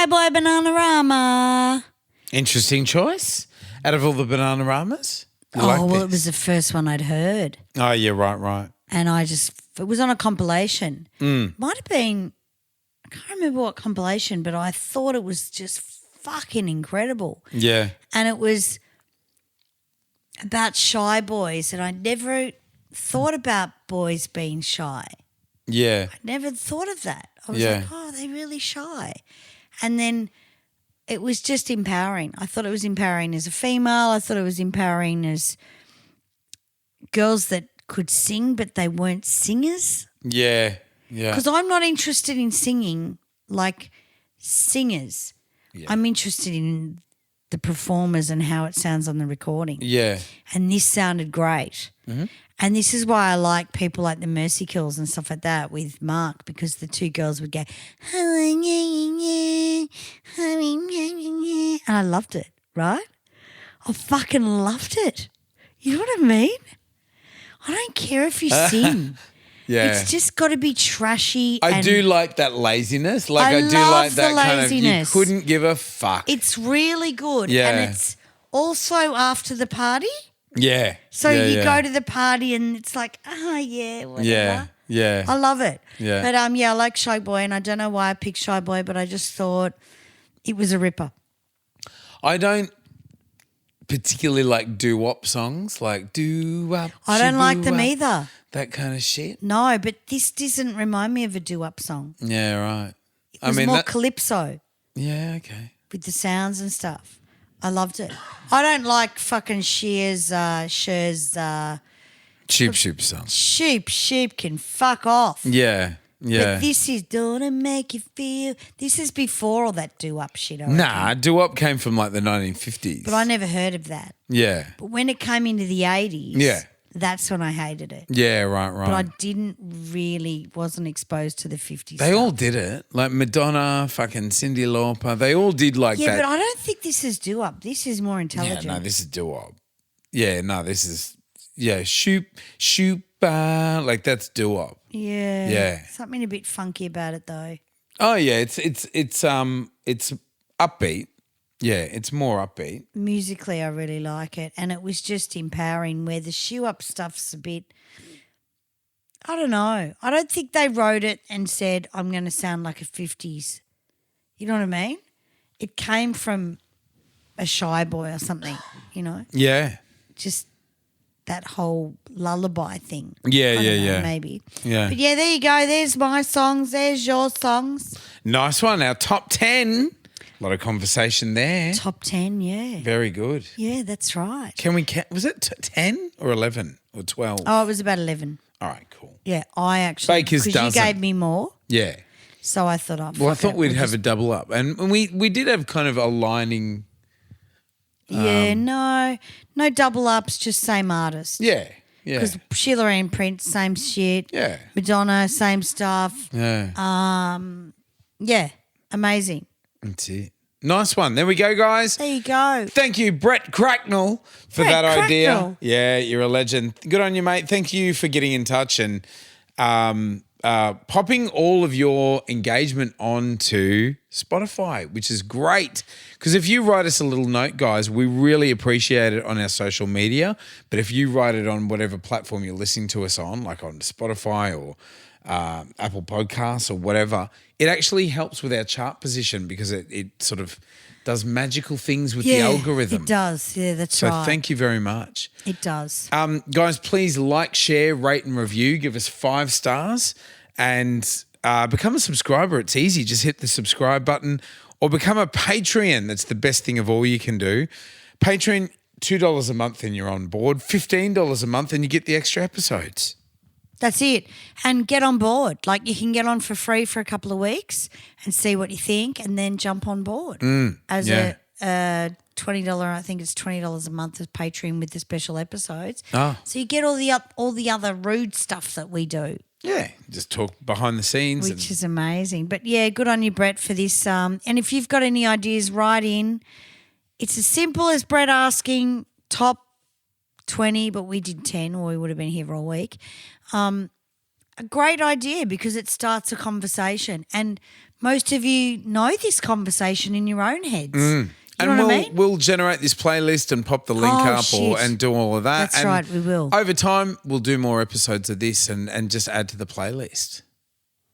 Speaker 2: Boy Bananarama.
Speaker 3: Interesting choice. Out of all the Bananaramas? You like
Speaker 2: Well,
Speaker 3: this?
Speaker 2: it was the first one I'd heard.
Speaker 3: Oh, yeah, right.
Speaker 2: And it was on a compilation. Might have been, I can't remember what compilation, but I thought it was just fucking incredible.
Speaker 3: Yeah.
Speaker 2: And it was about shy boys, and I never thought about boys being shy.
Speaker 3: Yeah.
Speaker 2: Never thought of that. I was
Speaker 3: Yeah.
Speaker 2: like, oh, they're really shy. And then it was just empowering. I thought it was empowering as a female. I thought it was empowering as girls that could sing, but they weren't singers.
Speaker 3: Yeah.
Speaker 2: Because I'm not interested in singing like singers. I'm interested in the performers and how it sounds on the recording.
Speaker 3: Yeah.
Speaker 2: And this sounded great. And this is why I like people like the Mercy Kills and stuff like that with Mark, because the two girls would go, and I loved it, right? I fucking loved it. You know what I mean? I don't care if you sing.
Speaker 3: Yeah.
Speaker 2: It's just got to be trashy.
Speaker 3: I
Speaker 2: and
Speaker 3: do like that laziness. Like I do
Speaker 2: love
Speaker 3: like that
Speaker 2: the
Speaker 3: kind of, you
Speaker 2: laziness.
Speaker 3: couldn't give a fuck.
Speaker 2: It's really good.
Speaker 3: Yeah.
Speaker 2: And it's also after the party.
Speaker 3: Yeah.
Speaker 2: So
Speaker 3: yeah,
Speaker 2: you
Speaker 3: yeah.
Speaker 2: go to the party and it's like, yeah, whatever.
Speaker 3: Yeah. Yeah.
Speaker 2: I love it.
Speaker 3: Yeah.
Speaker 2: But I like Shy Boy, and I don't know why I picked Shy Boy, but I just thought it was a ripper.
Speaker 3: I don't particularly like doo-wop songs, like doo-wop.
Speaker 2: I don't like them
Speaker 3: shoo-wop,
Speaker 2: either.
Speaker 3: That kind of shit.
Speaker 2: No, but this doesn't remind me of a doo-wop song.
Speaker 3: Yeah, right.
Speaker 2: It was more calypso
Speaker 3: Yeah, okay.
Speaker 2: with the sounds and stuff. I loved it. I don't like fucking Cher's
Speaker 3: Sheep song.
Speaker 2: sheep can fuck off.
Speaker 3: Yeah, yeah.
Speaker 2: But this is don't it make you feel. This is before all that doo-wop shit. I reckon.
Speaker 3: Nah, doo-wop came from like the 1950s.
Speaker 2: But I never heard of that.
Speaker 3: Yeah.
Speaker 2: But when it came into the 80s,
Speaker 3: Yeah.
Speaker 2: that's when I hated it.
Speaker 3: Yeah, right.
Speaker 2: But I wasn't exposed to the 50s.
Speaker 3: They all did it. Like Madonna, fucking Cyndi Lauper. They all did like
Speaker 2: Yeah,
Speaker 3: that.
Speaker 2: but I don't think this is doo-wop. This is more intelligent.
Speaker 3: Yeah, no, this is doo-wop. Yeah, no, this is, shoop, like that's doo-wop.
Speaker 2: Yeah.
Speaker 3: Yeah.
Speaker 2: Something a bit funky about it though.
Speaker 3: Oh yeah, it's upbeat. Yeah, it's more upbeat.
Speaker 2: Musically, I really like it. And it was just empowering, where the shoe-up stuff's a bit, I don't know. I don't think they wrote it and said, I'm going to sound like a 50s. You know what I mean? It came from a Shy Boy or something, you know?
Speaker 3: Yeah.
Speaker 2: Just that whole lullaby thing.
Speaker 3: Yeah,
Speaker 2: I don't
Speaker 3: yeah,
Speaker 2: know,
Speaker 3: yeah.
Speaker 2: Maybe.
Speaker 3: Yeah.
Speaker 2: But yeah, there you go. There's my songs. There's your songs.
Speaker 3: Nice one. Our top 10. A lot of conversation there.
Speaker 2: Top 10, yeah.
Speaker 3: Very good.
Speaker 2: Yeah, that's right.
Speaker 3: Can we count? Was it 10 or 11 or 12?
Speaker 2: Oh, it was about 11.
Speaker 3: All right, cool.
Speaker 2: Yeah, I actually,
Speaker 3: Baker's
Speaker 2: because you
Speaker 3: dozen.
Speaker 2: gave me more,
Speaker 3: Yeah.
Speaker 2: so I thought
Speaker 3: Well, I thought we'd have a double up. And we did have kind of aligning.
Speaker 2: Yeah, no double ups, just same artist.
Speaker 3: Yeah. Yeah.
Speaker 2: Because Sheila and Prince, same shit.
Speaker 3: Yeah.
Speaker 2: Madonna, same stuff.
Speaker 3: Yeah.
Speaker 2: Yeah, amazing.
Speaker 3: That's it. Nice one. There we go, guys.
Speaker 2: There you go.
Speaker 3: Thank you, Brett Cracknell, for
Speaker 2: Brett
Speaker 3: that idea.
Speaker 2: Cracknell.
Speaker 3: Yeah, you're a legend. Good on you, mate. Thank you for getting in touch and popping all of your engagement onto Spotify, which is great. Because if you write us a little note, guys, we really appreciate it on our social media. But if you write it on whatever platform you're listening to us on, like on Spotify or Apple Podcasts or whatever, it actually helps with our chart position because it sort of does magical things with the algorithm.
Speaker 2: It does. Yeah, that's
Speaker 3: So
Speaker 2: right.
Speaker 3: thank you very much.
Speaker 2: It does.
Speaker 3: Guys, please like, share, rate and review. Give us 5 stars and become a subscriber. It's easy. Just hit the subscribe button or become a Patreon. That's the best thing of all you can do. Patreon, $2 a month and you're on board. $15 a month and you get the extra episodes.
Speaker 2: That's it. And get on board. Like you can get on for free for a couple of weeks and see what you think and then jump on board as
Speaker 3: yeah.
Speaker 2: a $20, I think it's $20 a month as Patreon with the special episodes.
Speaker 3: Ah.
Speaker 2: So you get all the other rude stuff that we do,
Speaker 3: Yeah, just talk behind the scenes.
Speaker 2: which is amazing. But yeah, good on you, Brett, for this. And if you've got any ideas, write in. It's as simple as Brett asking top 20, but we did 10 or we would have been here all week. A great idea because it starts a conversation. And most of you know this conversation in your own heads.
Speaker 3: And
Speaker 2: You know what I mean?
Speaker 3: we'll generate this playlist and pop the link
Speaker 2: Oh,
Speaker 3: up
Speaker 2: shit.
Speaker 3: and do all of that.
Speaker 2: That's
Speaker 3: And
Speaker 2: right, we will.
Speaker 3: Over time, we'll do more episodes of this and just add to the playlist.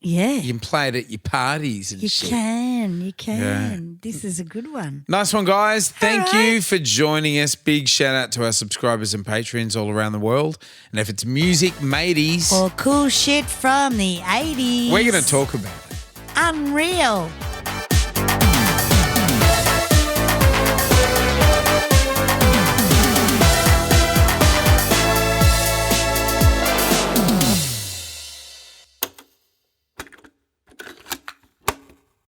Speaker 2: Yeah.
Speaker 3: You can play it at your parties and
Speaker 2: You
Speaker 3: shit.
Speaker 2: can.
Speaker 3: Yeah.
Speaker 2: This is a good one.
Speaker 3: Nice one, guys. Thank
Speaker 2: right.
Speaker 3: you for joining us. Big shout out to our subscribers and patrons all around the world. And if it's music, mateys,
Speaker 2: Or cool shit from the 80s.
Speaker 3: we're going to talk about it.
Speaker 2: Unreal.